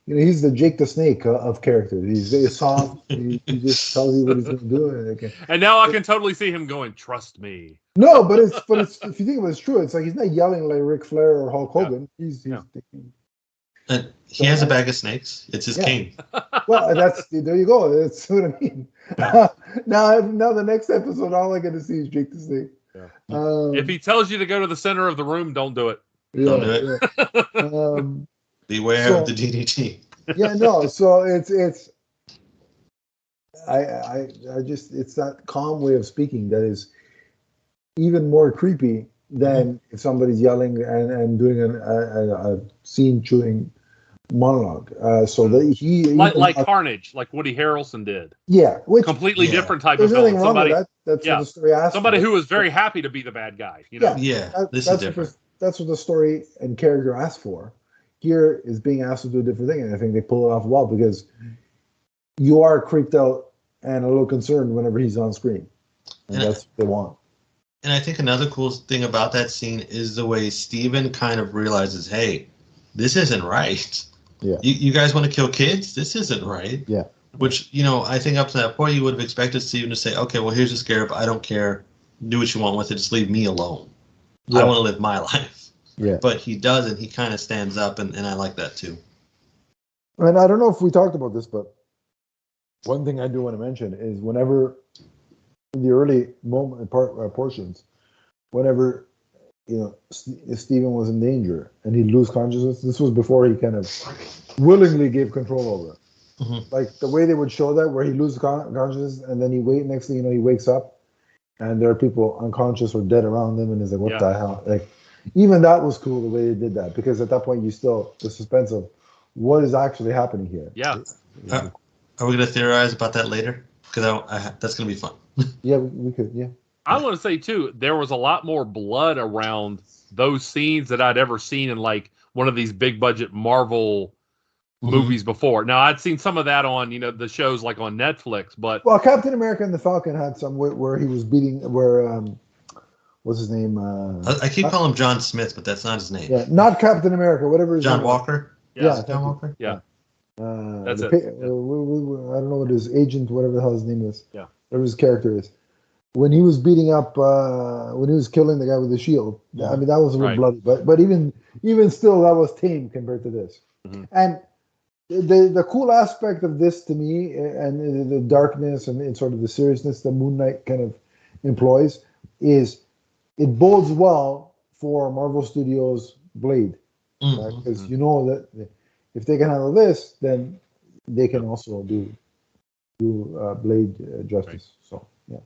He's the Jake the Snake of characters. He's very soft. he just tells you what he's going to do. And now I can totally see him going, "Trust me." No, but it's if you think of it, it's true. It's like he's not yelling like Ric Flair or Hulk Hogan. Yeah. And he has a bag of snakes. It's his cane. Well, there you go. That's what I mean. Now the next episode, all I get to see is Jake the Snake. Yeah. If he tells you to go to the center of the room, don't do it. Don't do it. Beware of the DDT. Yeah, no. So it's I just it's that calm way of speaking that is even more creepy than if somebody's yelling and doing a scene chewing monologue. So that he like Carnage, like Woody Harrelson did. Yeah, completely different type There's of villain. Somebody wrong with that. That's what the story asked. Somebody who was very happy to be the bad guy. This is different. That's what the story and character asked for. Here is being asked to do a different thing, and I think they pull it off well because you are creeped out and a little concerned whenever he's on screen, and that's what they want. And I think another cool thing about that scene is the way Steven kind of realizes, hey, this isn't right. Yeah. You guys want to kill kids? This isn't right. Yeah. Which, I think up to that point, you would have expected Steven to say, okay, well, here's a scarab. I don't care. Do what you want with it. Just leave me alone. Yeah. I want to live my life. Yeah. But he doesn't. He kind of stands up, and I like that too. And I don't know if we talked about this, but one thing I do want to mention is whenever in the early portions, whenever Steven was in danger and he'd lose consciousness, this was before he kind of willingly gave control over it. Mm-hmm. Like the way they would show that, where he loses consciousness and then next thing you know, he wakes up and there are people unconscious or dead around him, and he's like, what the hell? Like, even that was cool the way they did that, because at that point you still the suspense of what is actually happening here. Yeah. Are we going to theorize about that later? Because that's going to be fun. Yeah, we could. Yeah. I want to say too, there was a lot more blood around those scenes that I'd ever seen in like one of these big budget Marvel movies before. Now I'd seen some of that on the shows like on Netflix, but Captain America and the Falcon had some where he was beating what's his name? I keep calling him John Smith, but that's not his name. Yeah, not Captain America. Whatever his John name Walker. Yeah, John Walker. Yeah. That's it. I don't know what his agent, whatever the hell his name is. Yeah. Whatever his character is. When he was beating up, when he was killing the guy with the shield, I mean that was a little bloody, but even still, that was tame compared to this. Mm-hmm. And the cool aspect of this to me, and the darkness and sort of the seriousness that Moon Knight kind of employs, is it bodes well for Marvel Studios' Blade, because you know that if they can handle this, then they can also do Blade justice. Right. So yeah.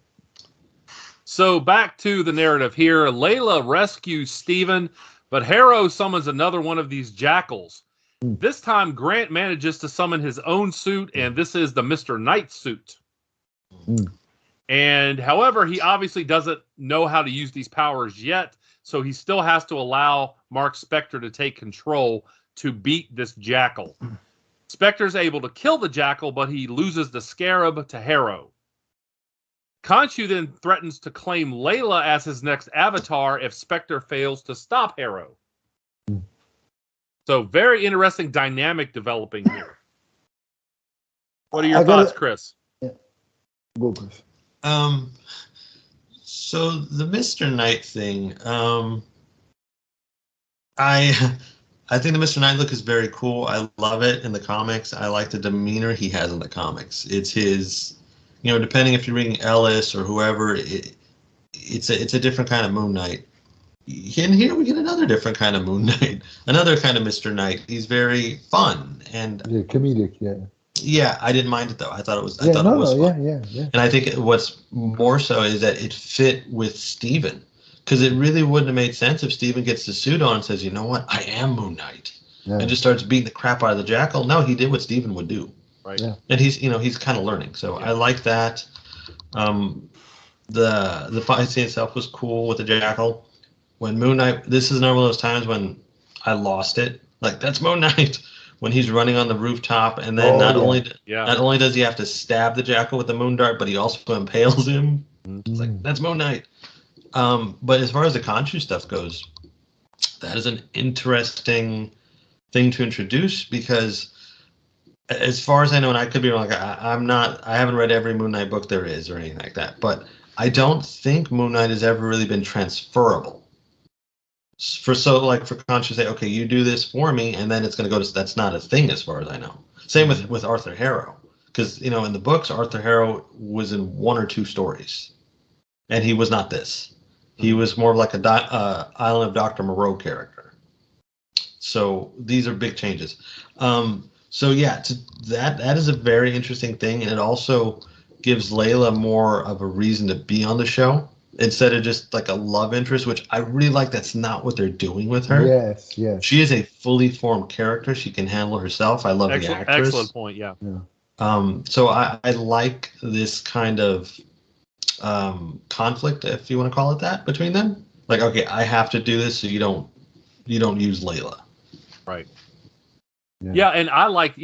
So back to the narrative here. Layla rescues Steven, but Harrow summons another one of these jackals. This time, Grant manages to summon his own suit, and this is the Mr. Knight suit. And however, he obviously doesn't know how to use these powers yet, so he still has to allow Mark Spector to take control to beat this jackal. Spector's able to kill the jackal, but he loses the scarab to Harrow. Khonshu then threatens to claim Layla as his next avatar if Spector fails to stop Harrow. So very interesting dynamic developing here. What are your thoughts, Chris? Yeah. Go, Chris. So the Mr. Knight thing, I think the Mr. Knight look is very cool. I love it in the comics. I like the demeanor he has in the comics. It's his depending if you're reading Ellis or whoever, it's a different kind of Moon Knight. And here we get another different kind of Moon Knight, another kind of Mr. Knight. He's very fun and comedic. Yeah. Yeah, I didn't mind it though. I thought it was. I thought it was fun. Yeah. And I think what's more so is that it fit with Steven, because it really wouldn't have made sense if Steven gets the suit on and says, "You know what? I am Moon Knight," and just starts beating the crap out of the Jackal. No, he did what Steven would do. Right. Yeah. And he's kind of learning. So I like that. The fight scene itself was cool with the Jackal. When Moon Knight, this is one of those times when I lost it. Like, that's Moon Knight. When he's running on the rooftop, and then not only does he have to stab the Jackal with the moon dart, but he also impales him. It's like, that's Moon Knight. But as far as the Khonshu stuff goes, that is an interesting thing to introduce, because as far as I know, and I could be wrong, I haven't read every Moon Knight book there is or anything like that, but I don't think Moon Knight has ever really been transferable. For Khonshu to say, okay, you do this for me, and then it's going to go to, that's not a thing as far as I know. Same with Arthur Harrow, because in the books, Arthur Harrow was in one or two stories, and he was not this. He was more like a Island of Dr. Moreau character. So these are big changes. So yeah, that is a very interesting thing, and it also gives Layla more of a reason to be on the show, instead of just like a love interest, which I really like. That's not what they're doing with her. Yes. She is a fully formed character. She can handle herself. I love the actress. Excellent point, yeah. So I like this kind of conflict, if you want to call it that, between them. Like, okay, I have to do this, so you don't use Layla. Right. Yeah, and I like,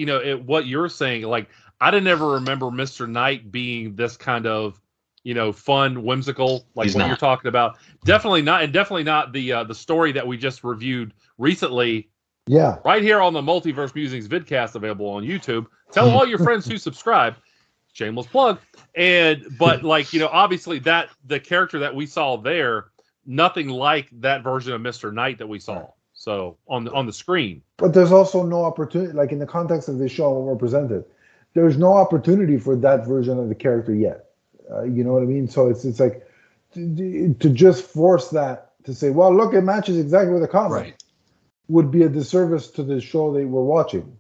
what you're saying. Like, I didn't ever remember Mr. Knight being this kind of, fun, whimsical, like what you're talking about. Definitely not, and definitely not the story that we just reviewed recently. Yeah. Right here on the Multiverse Musings vidcast, available on YouTube. Tell all your friends to subscribe. Shameless plug. But obviously that the character that we saw there, nothing like that version of Mr. Knight that we saw. So on the screen. But there's also no opportunity, like in the context of the show when we're presented, there's no opportunity for that version of the character yet. You know what I mean? So it's like to just force that to say, well, look, it matches exactly with the comic, would be a disservice to the show they were watching,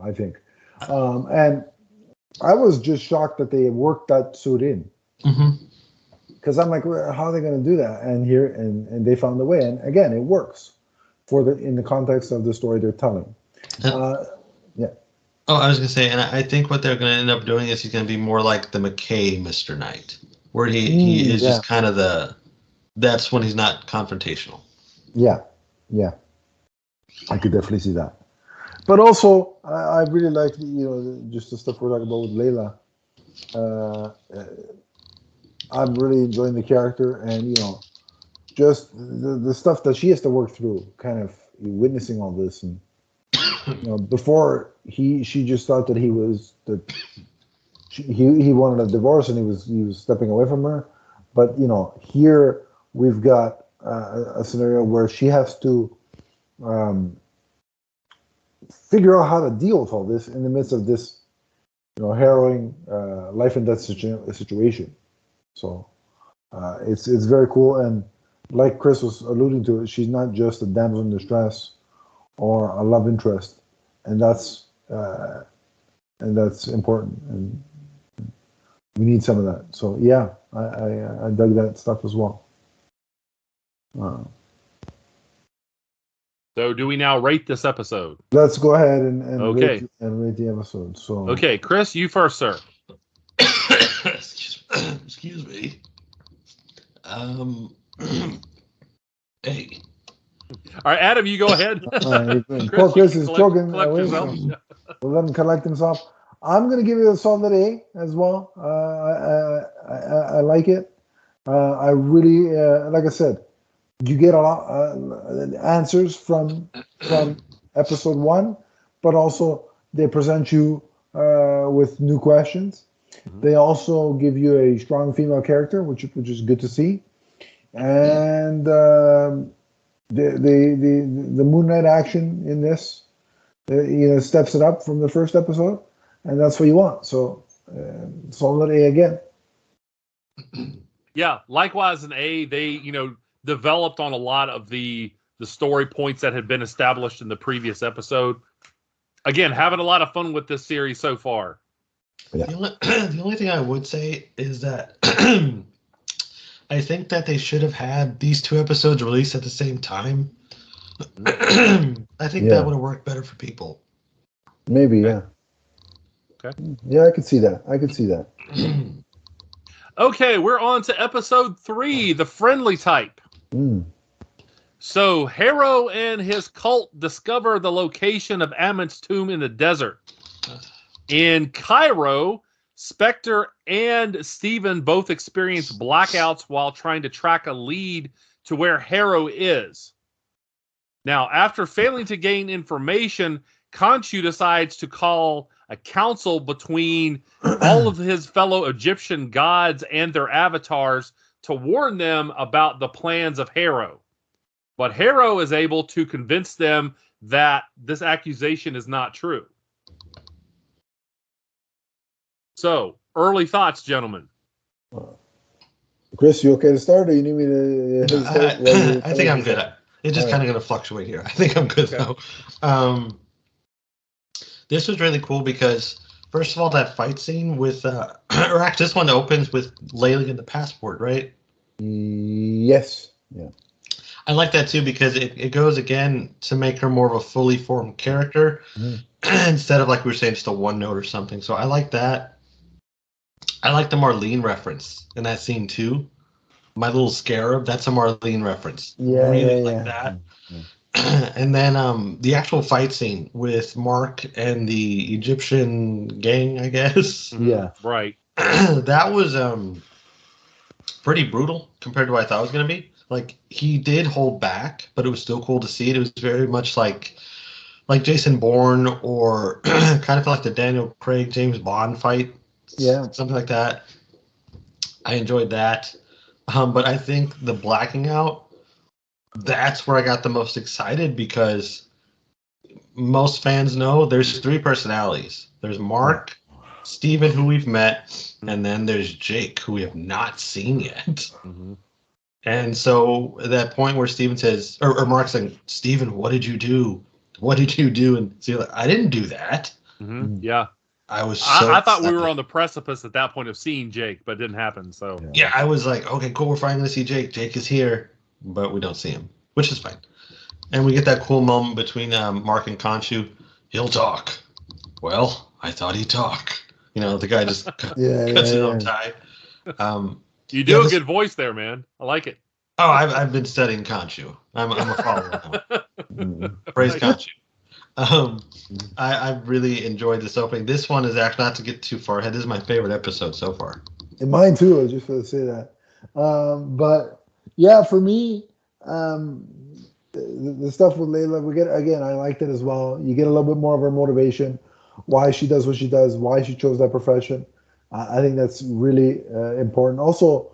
I think. And I was just shocked that they worked that suit in. Because I'm like, well, how are they going to do that? And they found a way. And again, it works in the context of the story they're telling. Oh, I was going to say, and I think what they're going to end up doing is he's going to be more like the McKay Mr. Knight, where he is just kind of that's when he's not confrontational. Yeah. I could definitely see that. But also, I really like, just the stuff we're talking about with Layla. I'm really enjoying the character, and, just the stuff that she has to work through, kind of witnessing all this. And, before she just thought that he wanted a divorce and he was stepping away from her, but here we've got a scenario where she has to figure out how to deal with all this in the midst of this harrowing life and death situation. So it's very cool, and like Chris was alluding to, she's not just a damsel in distress or a love interest, and that's important, and we need some of that. So yeah, I dug that stuff as well. So do we now rate this episode? Let's go ahead and rate the episode. So okay, Chris, you first, sir. Excuse me. Hey. All right, Adam, you go ahead. Poor Chris is choking. We'll let him collect himself. I'm going to give it a solid A as well. I like it. I really, like I said, you get a lot answers from episode 1, but also they present you with new questions. They also give you a strong female character, which is good to see, and the Moon Knight action in this, steps it up from the first episode, and that's what you want. So solid A again. Yeah, likewise an A. They, developed on a lot of the story points that had been established in the previous episode. Again, having a lot of fun with this series so far. Yeah. The only thing I would say is that I think that they should have had these 2 episodes released at the same time. I think that would have worked better for people. Maybe, yeah. Okay. Yeah, I could see that. Okay, we're on to episode 3, The Friendly Type. So, Harrow and his cult discover the location of Amit's tomb in the desert. In Cairo, Spectre and Steven both experience blackouts while trying to track a lead to where Harrow is. Now, after failing to gain information, Khonshu decides to call a council between all of his fellow Egyptian gods and their avatars to warn them about the plans of Harrow. But Harrow is able to convince them that this accusation is not true. So, early thoughts, gentlemen. Chris, you okay to start, or you need me to start? I think I'm good. It's just kind of going to fluctuate here. I think I'm good, though. This was really cool because, first of all, that fight scene with, or actually, this one opens with Layla in the passport, right? Yes. Yeah. I like that too because it goes again to make her more of a fully formed character instead of, like we were saying, just a one note or something. So I like that. I like the Marlene reference in that scene too. My little scarab, that's a Marlene reference. Yeah, I really like that. And then the actual fight scene with Mark and the Egyptian gang, I guess. Yeah. Right. That was pretty brutal compared to what I thought it was going to be. Like, he did hold back, but it was still cool to see it. It was very much like Jason Bourne, or kind of felt like the Daniel Craig James Bond fight. Yeah. Something like that. I enjoyed that. But I think the blacking out, that's where I got the most excited, because most fans know there's 3 personalities. There's Mark, Steven, who we've met, and then there's Jake, who we have not seen yet. Mm-hmm. And so at that point where Steven says, or Mark's saying, Steven, what did you do? What did you do? And so you're like, I didn't do that. Mm-hmm. Yeah. I was I thought we were on the precipice at that point of seeing Jake, but it didn't happen. So yeah, I was like, okay, cool, we're finally going to see Jake. Jake is here, but we don't see him, which is fine. And we get that cool moment between Mark and Khonshu. He'll talk. Well, I thought he'd talk. The guy just cuts his own tie. You do a good voice there, man. I like it. Oh, I've been studying Khonshu. I'm a follower now. Praise Khonshu. I really enjoyed this opening. This one is actually, not to get too far ahead, this is my favorite episode so far. And mine too, I was just going to say that. But yeah, for me, the stuff with Layla, we get, again, I liked it as well. You get a little bit more of her motivation, why she does what she does, why she chose that profession. I think that's really important. Also,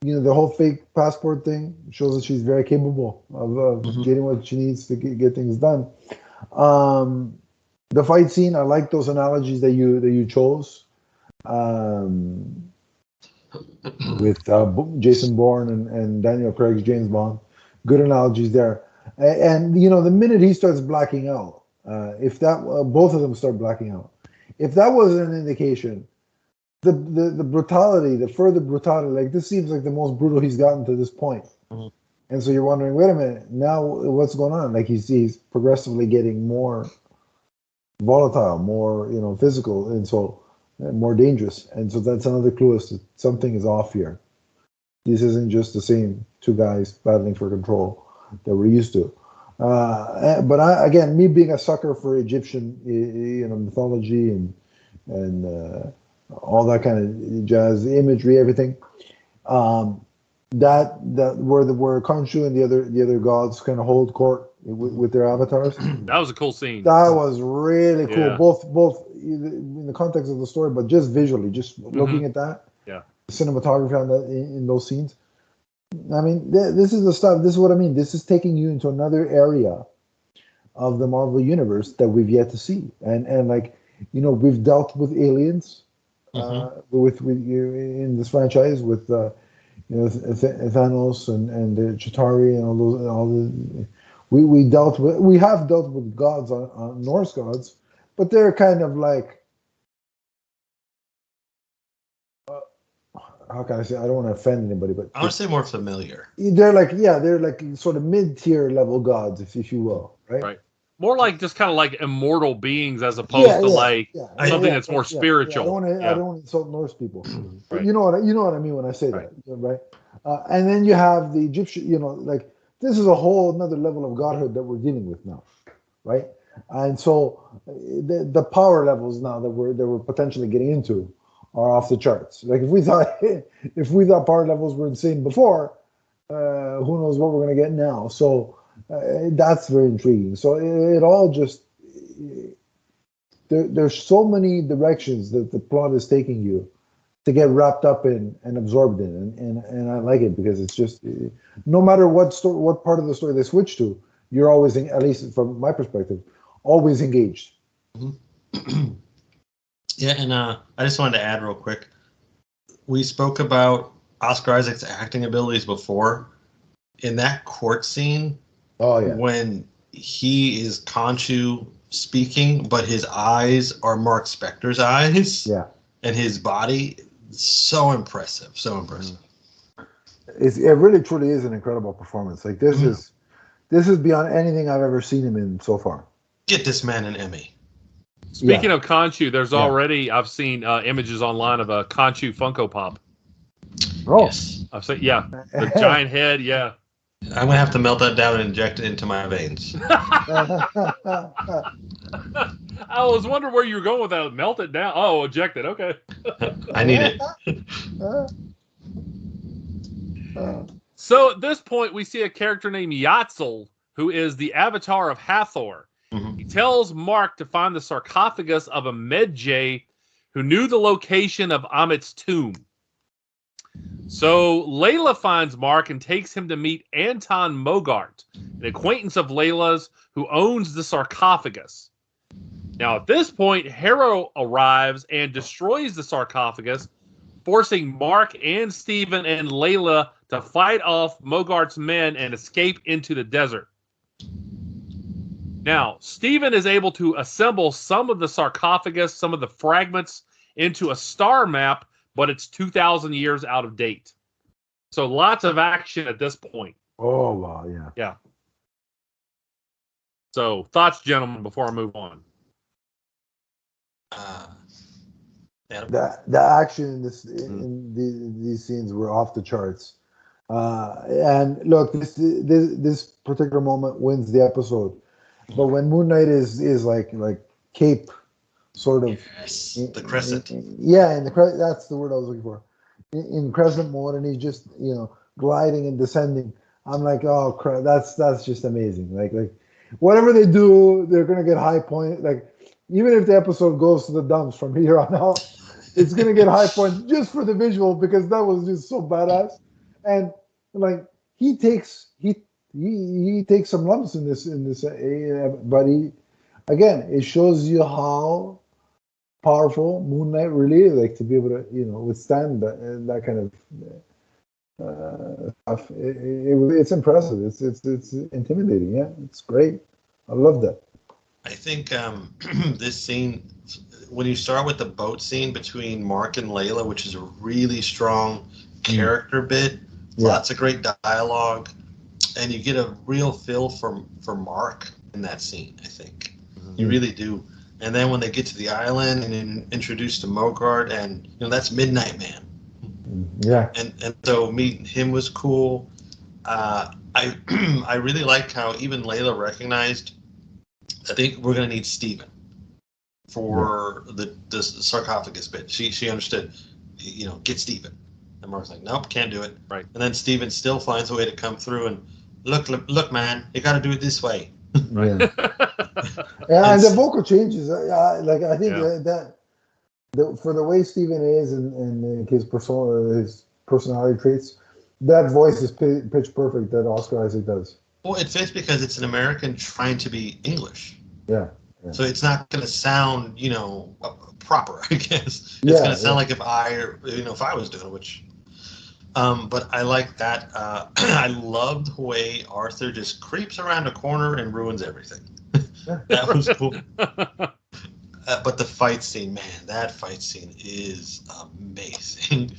the whole fake passport thing shows that she's very capable of getting what she needs to get things done. The fight scene, I like those analogies that you chose with Jason Bourne and Daniel Craig's James Bond. Good analogies there. And the minute he starts blacking out, if that both of them start blacking out, if that was an indication, the brutality, the further brutality, like, this seems like the most brutal he's gotten to this point. And so you're wondering, wait a minute, now what's going on? Like, he's progressively getting more volatile, more physical, and so more dangerous. And so that's another clue as to something is off here. This isn't just the same 2 guys battling for control that we're used to. But again, me being a sucker for Egyptian mythology and all that kind of jazz, imagery, everything. That where Khonshu and the other gods kind of hold court with their avatars. That was a cool scene. That was really cool. Yeah. Both in the context of the story, but just visually, just looking at that. Yeah. Cinematography on that in those scenes. I mean, this is the stuff. This is what I mean. This is taking you into another area of the Marvel universe that we've yet to see, and like we've dealt with aliens with you in this franchise with Thanos and Chitauri and all the we have dealt with gods on Norse gods, but they're kind of like how can I say? I don't want to offend anybody, but I want to say more familiar. They're like sort of mid-tier level gods, if you will, right? Right. More like just kind of like immortal beings as opposed to something that's more spiritual. I don't want to insult Norse people. Right. You know what I mean when I say that, right? And then you have the Egyptian. This is a whole another level of godhood that we're dealing with now, right? And so the power levels now that we're potentially getting into are off the charts. Like if we thought power levels were insane before, who knows what we're going to get now? So that's very intriguing. So it all just there's so many directions that the plot is taking you to get wrapped up in and absorbed in, and I like it because it's just no matter what part of the story they switch to, you're always at least from my perspective, always engaged. Mm-hmm. Yeah, and I just wanted to add real quick. We spoke about Oscar Isaac's acting abilities before. In that court scene, when he is Khonshu speaking, but his eyes are Mark Spector's eyes, and his body, so impressive, so impressive. It really truly is an incredible performance. Like this is beyond anything I've ever seen him in so far. Get this man an Emmy. Speaking of Khonshu, there's already I've seen images online of a Khonshu Funko Pop. Oh, yes. I've seen the giant head. Yeah, I'm gonna have to melt that down and inject it into my veins. I was wondering where you were going with that. Melt it down. Oh, inject it. Okay. I need it. So at this point, we see a character named Yatzil, who is the avatar of Hathor. Mm-hmm. He tells Mark to find the sarcophagus of a Medjay who knew the location of Amit's tomb. So Layla finds Mark and takes him to meet Anton Mogart, an acquaintance of Layla's who owns the sarcophagus. Now at this point, Harrow arrives and destroys the sarcophagus, forcing Mark and Steven and Layla to fight off Mogart's men and escape into the desert. Now, Steven is able to assemble some of the sarcophagus, some of the fragments, into a star map, but it's 2,000 years out of date. So lots of action at this point. Oh, wow, Yeah. So, thoughts, gentlemen, before I move on? The action in these scenes were off the charts. And look, this particular moment wins the episode. But when Moon Knight is like cape, sort of the crescent. in the crescent. That's the word I was looking for. In crescent mode, and he's just gliding and descending. I'm like, oh crap, that's just amazing. Like whatever they do, they're gonna get high point. Like even if the episode goes to the dumps from here on out, it's gonna get high points just for the visual because that was just so badass. And like he takes some lumps in this, but again, it shows you how powerful Moon Knight really is, like to be able to withstand that kind of stuff. It's impressive. It's intimidating. Yeah, it's great. I love that. I think this scene, when you start with the boat scene between Mark and Layla, which is a really strong character bit, lots of great dialogue. And you get a real feel for Mark in that scene, I think. You really do. And then when they get to the island and introduced to Mogart, and that's Midnight Man. Yeah. And so meeting him was cool. I really like how even Layla recognized, I think we're gonna need Steven for the sarcophagus bit. She understood, get Steven. And Mark's like, nope, can't do it. Right. And then Steven still finds a way to come through and look, man, you got to do it this way. Yeah. And the vocal changes. I think that for the way Steven is and his personality traits, that voice is pitch perfect that Oscar Isaac does. Well, it fits because it's an American trying to be English. Yeah. So it's not going to sound, proper, I guess. It's Yeah, going to sound like if I was doing it, which. But I like that. I love the way Arthur just creeps around a corner and ruins everything. That was cool. But the fight scene, man, that fight scene is amazing.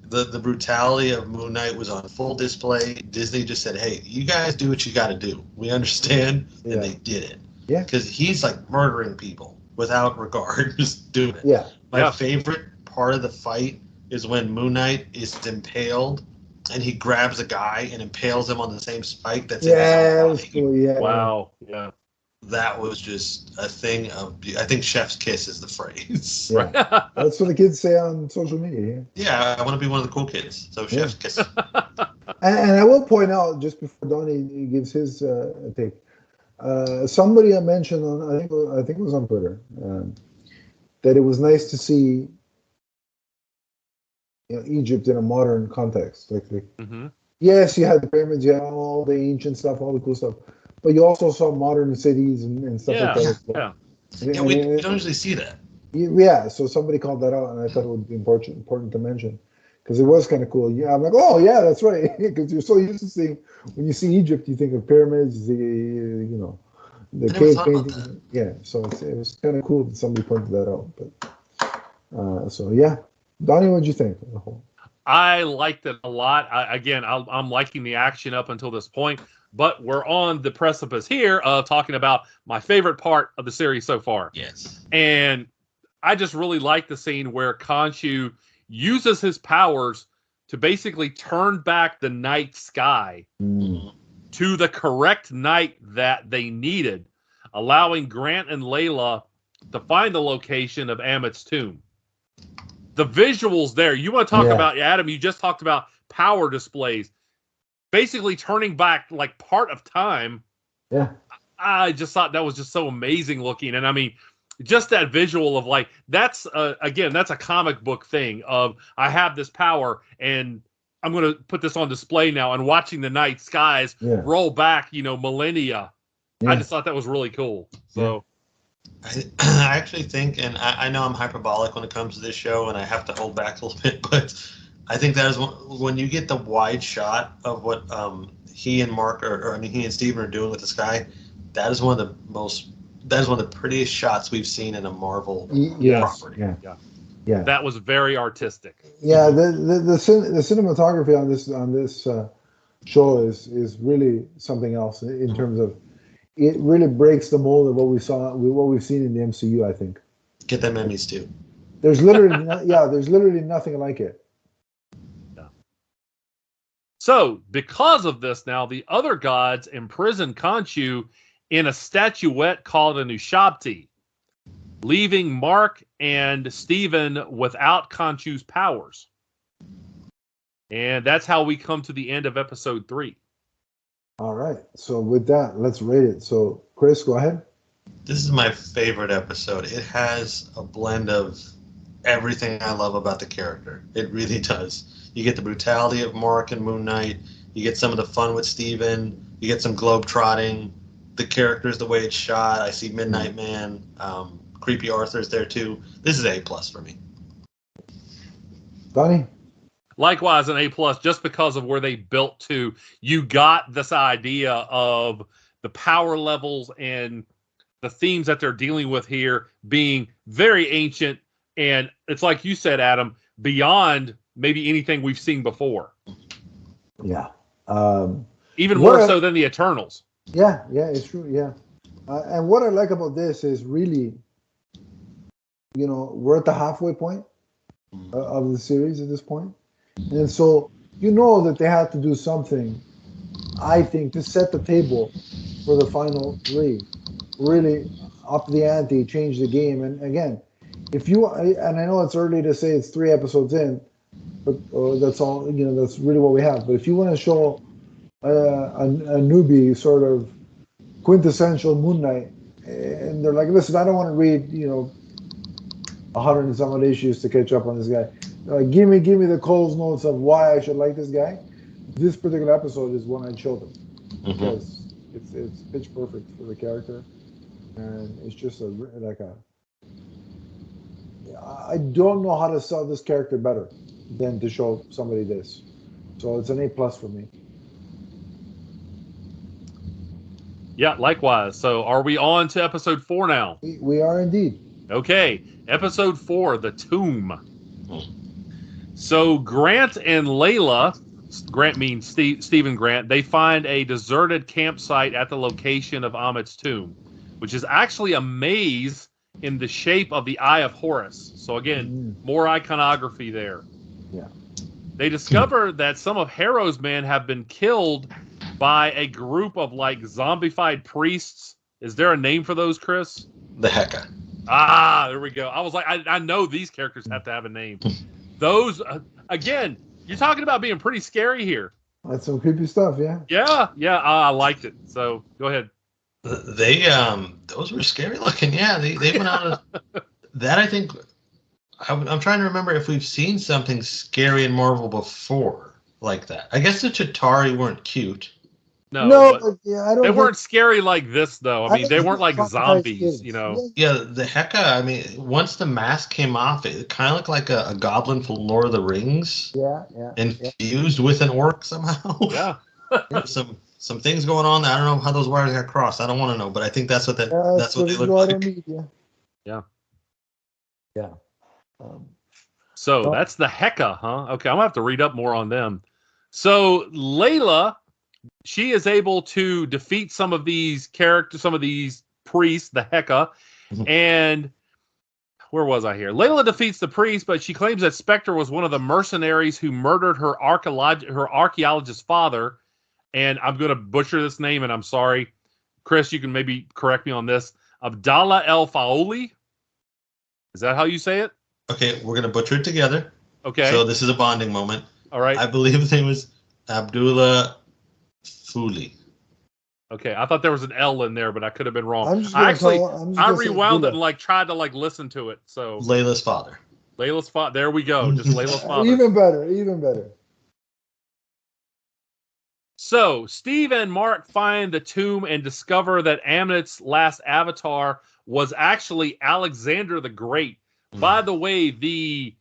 The brutality of Moon Knight was on full display. Disney just said, "Hey, you guys do what you got to do. We understand," and they did it. Yeah, because he's like murdering people without regard, just doing it. Yeah. My favorite part of the fight is when Moon Knight is impaled, and he grabs a guy and impales him on the same spike that's in his own body. Cool. Yeah. Wow. Yeah. That was just a thing of. I think "chef's kiss" is the phrase. Yeah. That's what the kids say on social media. Yeah, I want to be one of the cool kids. So chef's kiss. And I will point out, just before Donnie gives his take, somebody I mentioned on I think it was on Twitter, that it was nice to see Egypt in a modern context. Yes, you had the pyramids, you had all the ancient stuff, all the cool stuff, but you also saw modern cities and stuff like that. Yeah, we don't usually see that. Yeah, so somebody called that out, and I thought it would be important to mention, because it was kind of cool. Yeah, I'm like, oh yeah, that's right, because you're so used to seeing, when you see Egypt, you think of pyramids, the cave paintings. Yeah, so it was kind of cool that somebody pointed that out. But so yeah, Donnie, what'd you think? I liked it a lot. I'm liking the action up until this point, but we're on the precipice here of talking about my favorite part of the series so far. Yes. And I just really like the scene where Khonshu uses his powers to basically turn back the night sky to the correct night that they needed, allowing Grant and Layla to find the location of Amit's tomb. The visuals there, you want to talk about, Adam, you just talked about power displays. Basically turning back like part of time. Yeah. I just thought that was just so amazing looking. And I mean, just that visual of like, that's a comic book thing of, I have this power and I'm going to put this on display now, and watching the night skies roll back, millennia. I just thought that was really cool. So I actually think, and I know I'm hyperbolic when it comes to this show, and I have to hold back a little bit, but I think that is when you get the wide shot of what he and Mark, he and Steven are doing with the sky. That is one of the prettiest shots we've seen in a Marvel property. Yeah. That was very artistic. Yeah, the cinematography on this show is really something else in terms of, it really breaks the mold of what we've seen in the MCU. I think. Get them Emmys too. There's literally nothing like it. Yeah. So, because of this, now the other gods imprison Khonshu in a statuette called an Ushabti, leaving Mark and Steven without Khonshu's powers. And that's how we come to the end of episode 3. All right. So with that, let's rate it. So Chris, go ahead. This is my favorite episode. It has a blend of everything I love about the character. It really does. You get the brutality of Mark and Moon Knight. You get some of the fun with Steven. You get some globe-trotting. The characters, the way it's shot. I see Midnight Man. Creepy Arthur's there too. This is A+ for me. Donnie? Likewise, an A+, just because of where they built to. You got this idea of the power levels and the themes that they're dealing with here being very ancient, and it's like you said, Adam, beyond maybe anything we've seen before. Yeah. Even more so than the Eternals. Yeah, it's true, yeah. And what I like about this is really, we're at the halfway point of the series at this point. And so that they had to do something, I think, to set the table for the final 3. Really up the ante, change the game. And again, and I know it's early to say it's 3 episodes in, but that's all, that's really what we have. But if you want to show a newbie sort of quintessential Moon Knight, and they're like, listen, I don't want to read, 100 and some odd issues to catch up on this guy. Give me the Cole's notes of why I should like this guy. This particular episode is one I'd show them because it's pitch perfect for the character, and it's just I don't know how to sell this character better than to show somebody this. So it's an A+ for me. Yeah, likewise. So are we on to episode 4 now? We are indeed. Okay, episode 4, The Tomb. So Grant and Layla, Grant means Stephen Grant, they find a deserted campsite at the location of Amit's tomb, which is actually a maze in the shape of the Eye of Horus. So again, more iconography there. Yeah. They discover that some of Harrow's men have been killed by a group of like zombified priests. Is there a name for those, Chris? The Heka. Ah, there we go. I was like, I know these characters have to have a name. Those, again, you're talking about being pretty scary here. That's some creepy stuff, yeah. Yeah, I liked it. So go ahead. They those were scary looking. Yeah, they went out of that. I think I'm trying to remember if we've seen something scary in Marvel before like that. I guess the Chitauri weren't cute. No, but yeah, I don't. They weren't scary like this, though. I mean, they weren't like zombies, you know. Yeah, the Heka. I mean, once the mask came off, it kind of looked like a goblin from Lord of the Rings. Yeah. Infused with an orc somehow. Yeah. Some things going on. I don't know how those wires got crossed. I don't want to know, but I think that's what that's what they look like. Yeah. So that's the Heka, huh? Okay, I'm gonna have to read up more on them. So Layla, she is able to defeat some of these characters, some of these priests, the Heka, and where was I here? Layla defeats the priest, but she claims that Spectre was one of the mercenaries who murdered her archaeologist father. And I'm going to butcher this name, and I'm sorry. Chris, you can maybe correct me on this. Abdallah El Faoli? Is that how you say it? Okay, we're going to butcher it together. Okay. So this is a bonding moment. All right. I believe his name was Abdullah Fuli. Okay, I thought there was an L in there, but I could have been wrong. I rewound it and tried to listen to it. So Layla's father. Layla's father. There we go. Just Layla's father. Even better. So Steve and Mark find the tomb and discover that Amit's last avatar was actually Alexander the Great. By the way, the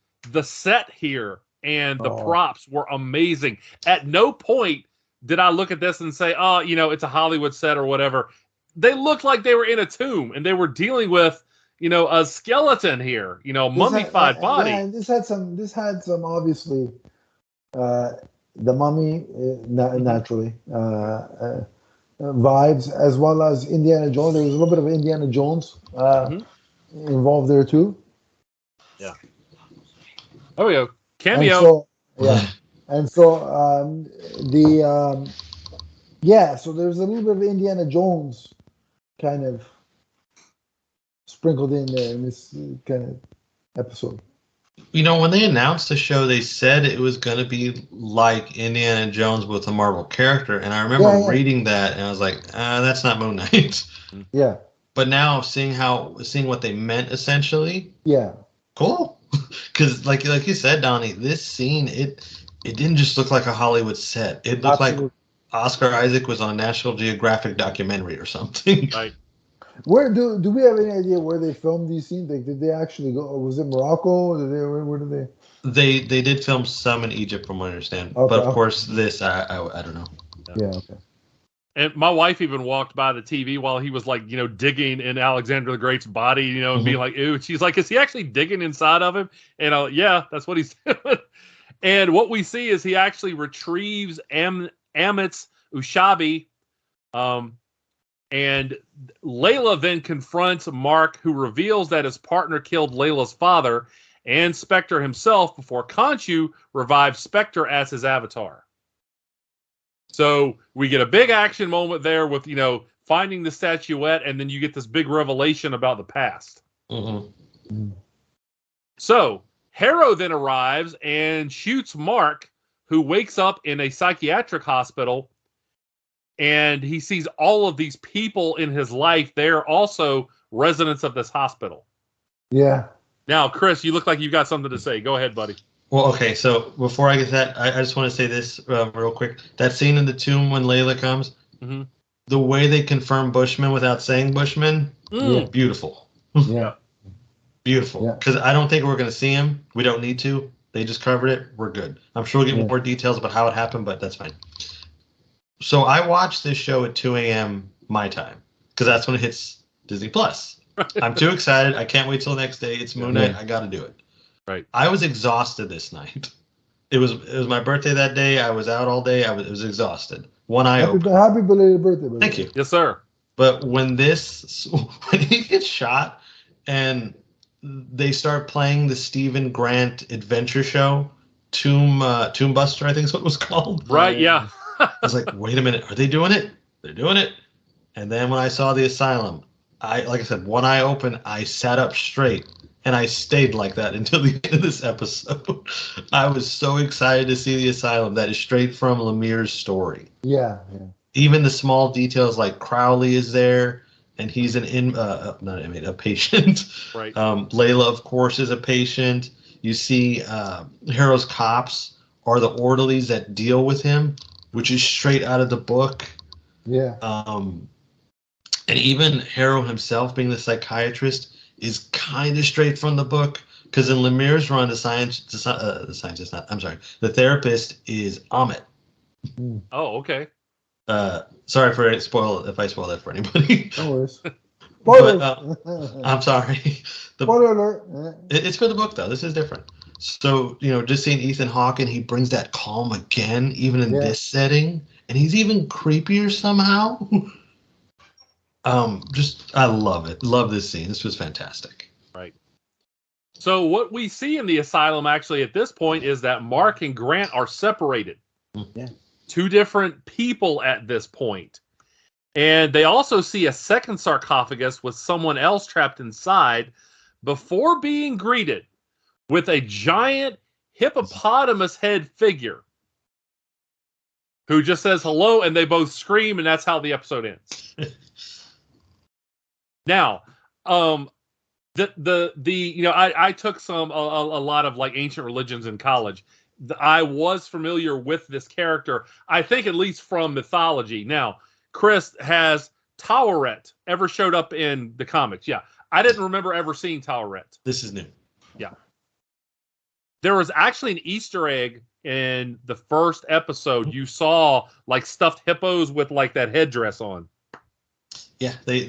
set here and the props were amazing. At no point did I look at this and say, oh, it's a Hollywood set or whatever. They looked like they were in a tomb and they were dealing with, a skeleton here, mummified body. Yeah, this had some obviously, the Mummy, naturally, vibes, as well as Indiana Jones. There was a little bit of Indiana Jones involved there too. Yeah. Oh, we go. Cameo. So there's a little bit of Indiana Jones kind of sprinkled in there in this kind of episode. When they announced the show, they said it was going to be like Indiana Jones with a Marvel character, and I remember reading that, and I was like, that's not Moon Knight. Yeah. But now seeing what they meant essentially. Yeah. Cool. Because like you said, Donnie, this scene it didn't just look like a Hollywood set. It looked like Oscar Isaac was on a National Geographic documentary or something. Right. Where do we have any idea where they filmed these scenes? Like, did they actually go? Was it Morocco? Where did they? They did film some in Egypt, from what I understand. Okay, but of course, this I don't know. Yeah. Okay. And my wife even walked by the TV while he was digging in Alexander the Great's body, and being like, "Ew." She's like, "Is he actually digging inside of him?" And yeah, that's what he's doing. And what we see is he actually retrieves Amit's Ushabi. And Layla then confronts Mark, who reveals that his partner killed Layla's father and Spectre himself before Khonshu revives Spectre as his avatar. So we get a big action moment there with, finding the statuette, and then you get this big revelation about the past. Mm-hmm. So Harrow then arrives and shoots Mark, who wakes up in a psychiatric hospital. And he sees all of these people in his life. They're also residents of this hospital. Yeah. Now, Chris, you look like you've got something to say. Go ahead, buddy. Well, okay. So before I get that, I just want to say this real quick. That scene in the tomb when Layla comes, the way they confirm Bushman without saying Bushman, Yeah. Beautiful. Yeah. Beautiful. Because I don't think we're going to see him. We don't need to. They just covered it. We're good. I'm sure we'll get more details about how it happened, but that's fine. So I watched this show at 2 a.m. my time because that's when it hits Disney Plus. I'm too excited. I can't wait till the next day. It's Moon Knight. I got to do it. Right. I was exhausted this night. It was my birthday that day. I was out all day. I was exhausted. One eye open. Happy belated birthday, buddy. Thank you. Yes, sir. But when he gets shot and they start playing the Stephen Grant adventure show, Tomb Buster, I think is what it was called. Right, yeah. I was like, wait a minute, are they doing it? They're doing it. And then when I saw the asylum, like I said, one eye open, I sat up straight. And I stayed like that until the end of this episode. I was so excited to see the asylum. That is straight from Lemire's story. Yeah. Even the small details, like Crowley is there, and he's not an inmate, a patient. Right. Layla, of course, is a patient. You see, Harrow's cops are the orderlies that deal with him, which is straight out of the book. Yeah. And even Harrow himself, being the psychiatrist, is kind of straight from the book, because in Lemire's run, the therapist is Amit. Oh, okay. Sorry if I spoil that for anybody. No worries. But, I'm sorry. Spoiler alert. It's for the book though. This is different. So just seeing Ethan Hawke, and he brings that calm again, even in this setting, and he's even creepier somehow. I love it. Love this scene. This was fantastic. Right. So what we see in the asylum actually at this point is that Mark and Grant are separated. Yeah. Two different people at this point. And they also see a second sarcophagus with someone else trapped inside before being greeted with a giant hippopotamus head figure who just says hello, and they both scream, and that's how the episode ends. Now, I took a lot of like ancient religions in college. I was familiar with this character, I think at least from mythology. Now, Chris, has Taweret ever showed up in the comics? Yeah. I didn't remember ever seeing Taweret. This is new. Yeah. There was actually an Easter egg in the first episode. You saw like stuffed hippos with like that headdress on. Yeah, they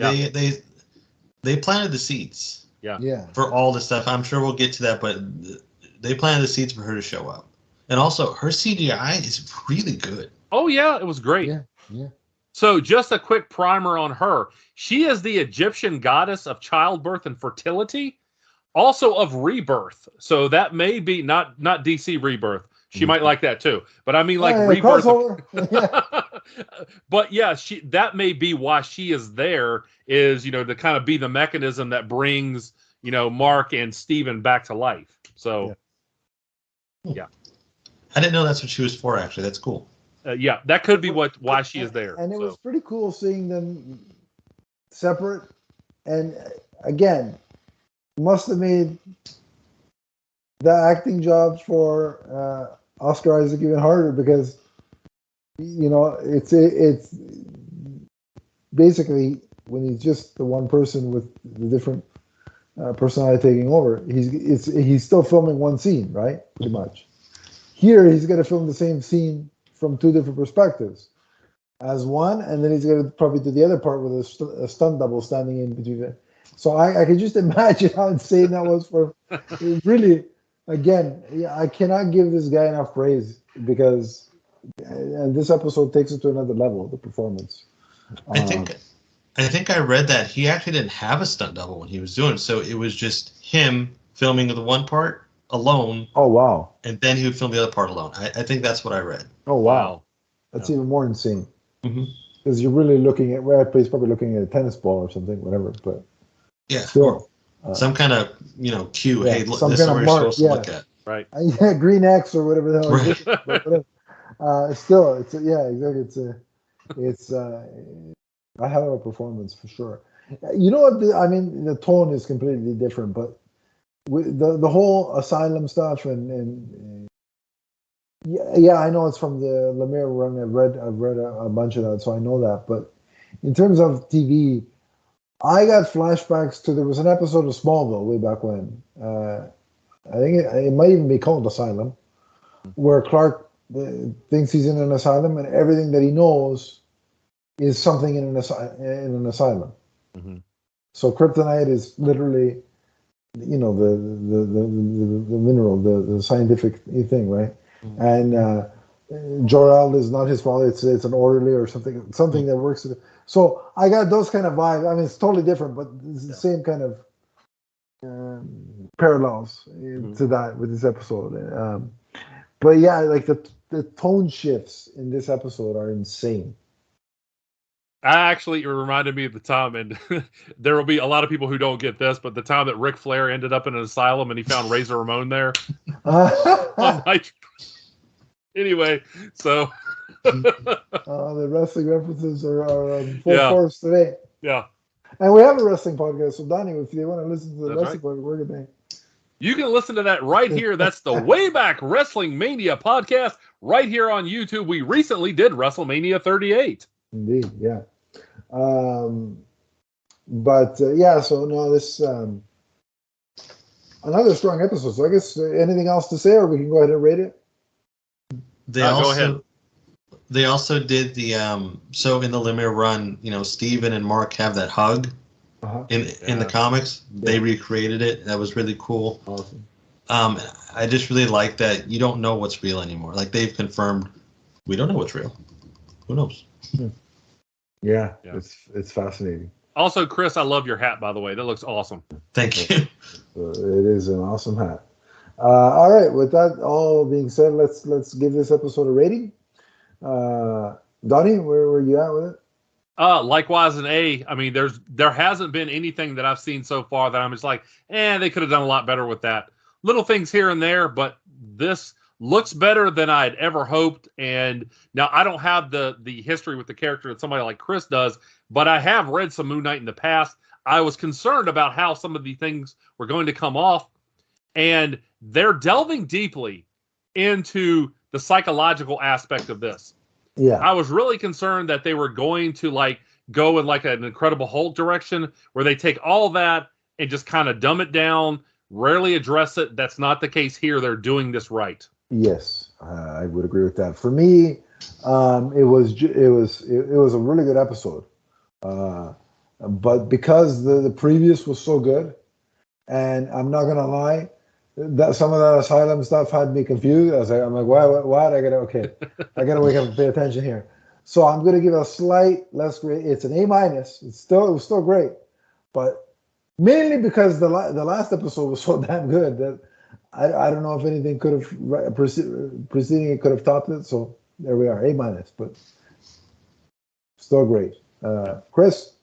planted the seeds. Yeah. For all this stuff. I'm sure we'll get to that, but they planted the seeds for her to show up. And also, her CGI is really good. Oh, yeah. It was great. Yeah. So just a quick primer on her. She is the Egyptian goddess of childbirth and fertility, also of rebirth. So that may be not DC Rebirth. She might like that too. But I mean, like rebirth. But yeah, that may be why she is there, is, to kind of be the mechanism that brings, Mark and Steven back to life. So, yeah. I didn't know that's what she was for, actually. That's cool. Yeah, that could be why she is there. And it was pretty cool seeing them separate. And again, must have made the acting jobs for Oscar Isaac even harder, because it's basically when he's just the one person with the different personality taking over, he's still filming one scene, right? Pretty much. Here he's going to film the same scene from two different perspectives as one, and then he's going to probably do the other part with a stunt double standing in between it. So I can just imagine how insane that was for really. Again, I cannot give this guy enough praise, because and this episode takes it to another level, the performance. I think I read that he actually didn't have a stunt double when he was doing it, so it was just him filming the one part alone. Oh, wow. And then he would film the other part alone. I think that's what I read. Oh, wow. That's even more insane. Mm-hmm. Because you're really looking at, he's probably looking at a tennis ball or something, whatever. But yeah, still. Some kind of, cue. Yeah, Hey, look, some this is kind what of you're mark, supposed to look at. Right. Yeah, green X or whatever the hell. Right. But whatever. Still, exactly. It's a hell of a performance for sure. You know what? The tone is completely different, but with the whole asylum stuff and I know it's from the Lemire run. I've read a bunch of that, so I know that. But in terms of TV, I got flashbacks to, there was an episode of Smallville way back when. I think it might even be called Asylum, where Clark thinks he's in an asylum, and everything that he knows is something in an asylum. Mm-hmm. So kryptonite is literally, the mineral, the scientific thing, right? Mm-hmm. And Jor-El is not his fault. It's an orderly or something that works. So I got those kind of vibes. I mean, it's totally different, but it's the same kind of parallels to that with this episode. But yeah, like the tone shifts in this episode are insane. It reminded me of the time, and there will be a lot of people who don't get this, but the time that Ric Flair ended up in an asylum and he found Razor Ramon there. Anyway, so the wrestling references are full force today. Yeah. And we have a wrestling podcast, so Donnie, if you want to listen to the wrestling podcast, we're going to. You can listen to that right here. That's the Way Back Wrestling Mania podcast right here on YouTube. We recently did WrestleMania 38. Indeed, yeah. So no, this another strong episode. So I guess anything else to say, or we can go ahead and rate it? Go ahead. They also did the so in the Lemire run, Steven and Mark have that hug in the comics. Yeah. They recreated it. That was really cool. Awesome. I just really like that you don't know what's real anymore. Like they've confirmed, we don't know what's real. Who knows? Yeah. It's fascinating. Also, Chris, I love your hat, by the way. That looks awesome. Thank you. It is an awesome hat. All right. With that all being said, let's give this episode a rating. Donnie, where were you at with it? Likewise, an A. I mean, there hasn't been anything that I've seen so far that I'm just like, they could have done a lot better with that. Little things here and there, but this looks better than I'd ever hoped. And now I don't have the history with the character that somebody like Chris does, but I have read some Moon Knight in the past. I was concerned about how some of the things were going to come off, and they're delving deeply into the psychological aspect of this. Yeah. I was really concerned that they were going to go in an Incredible Hulk direction where they take all that and just kind of dumb it down, rarely address it. That's not the case here. They're doing this right. Yes, I would agree with that. For me, it was a really good episode. But because the previous was so good, and I'm not gonna lie, that some of that asylum stuff had me confused. I'm like, what? I gotta wake up and pay attention here. So I'm gonna give it a slight less grade. It's an A-. It was still great, but mainly because the last episode was so damn good that I don't know if anything could have preceding it could have topped it. So there we are, A-, but still great. Chris,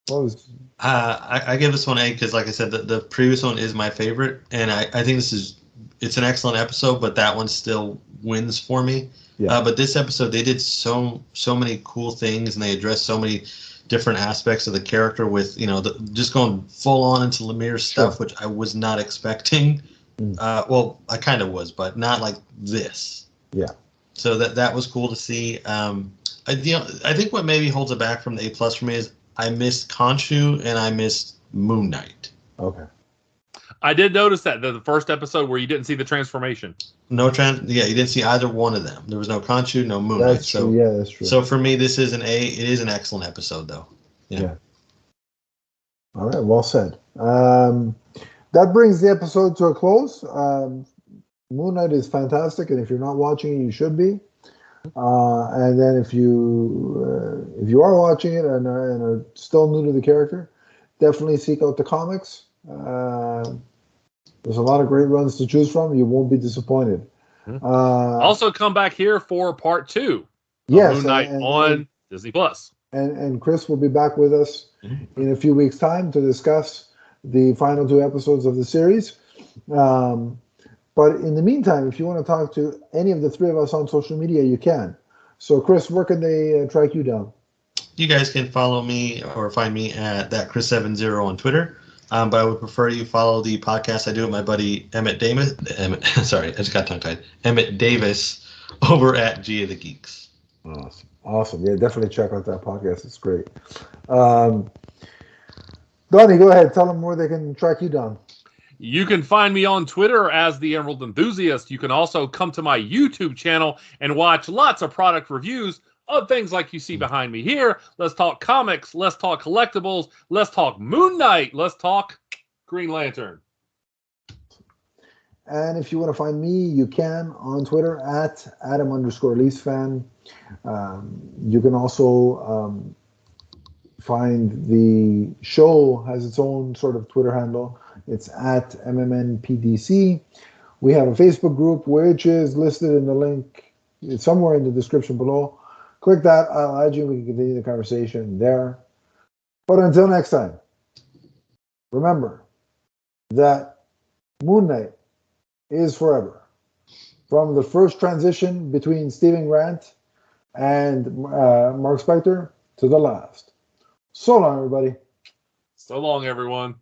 what was? I give this one A because, like I said, the previous one is my favorite, and I think it's an excellent episode, but that one still wins for me. Yeah. But this episode, they did so many cool things, and they addressed so many different aspects of the character with just going full on into Lemire's stuff, which I was not expecting. Well, I kind of was, but not like this. Yeah. So that was cool to see. I think what maybe holds it back from the A+ for me is I missed Khonshu and I missed Moon Knight. Okay. I did notice that the first episode where you didn't see the transformation. You didn't see either one of them. There was no Khonshu, no Moon Knight. That's true. Yeah, that's true. So for me, this is an A. It is an excellent episode, though. Yeah. All right. Well said. That brings the episode to a close. Moon Knight is fantastic, and if you're not watching it, you should be. And then if you are watching it and are still new to the character, definitely seek out the comics. There's a lot of great runs to choose from. You won't be disappointed. Also, come back here for part 2 of Moon Knight on Disney Plus. And Chris will be back with us in a few weeks' time to discuss the final 2 episodes of the series. But in the meantime, if you want to talk to any of the 3 of us on social media, you can. So, Chris, where can they track you down? You guys can follow me or find me at thatchris70 on Twitter. But I would prefer you follow the podcast I do with my buddy Emmett Davis. Sorry, I just got tongue-tied. Emmett Davis over at G of the Geeks. Awesome. Yeah, definitely check out that podcast. It's great. Donnie, go ahead. Tell them where they can track you down. You can find me on Twitter as the Emerald Enthusiast. You can also come to my YouTube channel and watch lots of product reviews of things like you see behind me here. Let's talk comics. Let's talk collectibles. Let's talk Moon Knight. Let's talk Green Lantern. And if you want to find me, you can on Twitter at Adam_LeafsFan. You can also find the show has its own sort of Twitter handle. It's at MMNPDC. We have a Facebook group, which is listed in the link. It's somewhere in the description below. Click that. I'll add you. We can continue the conversation there. But until next time, remember that Moon Knight is forever. From the first transition between Stephen Grant and Mark Spector to the last. So long, everybody. So long, everyone.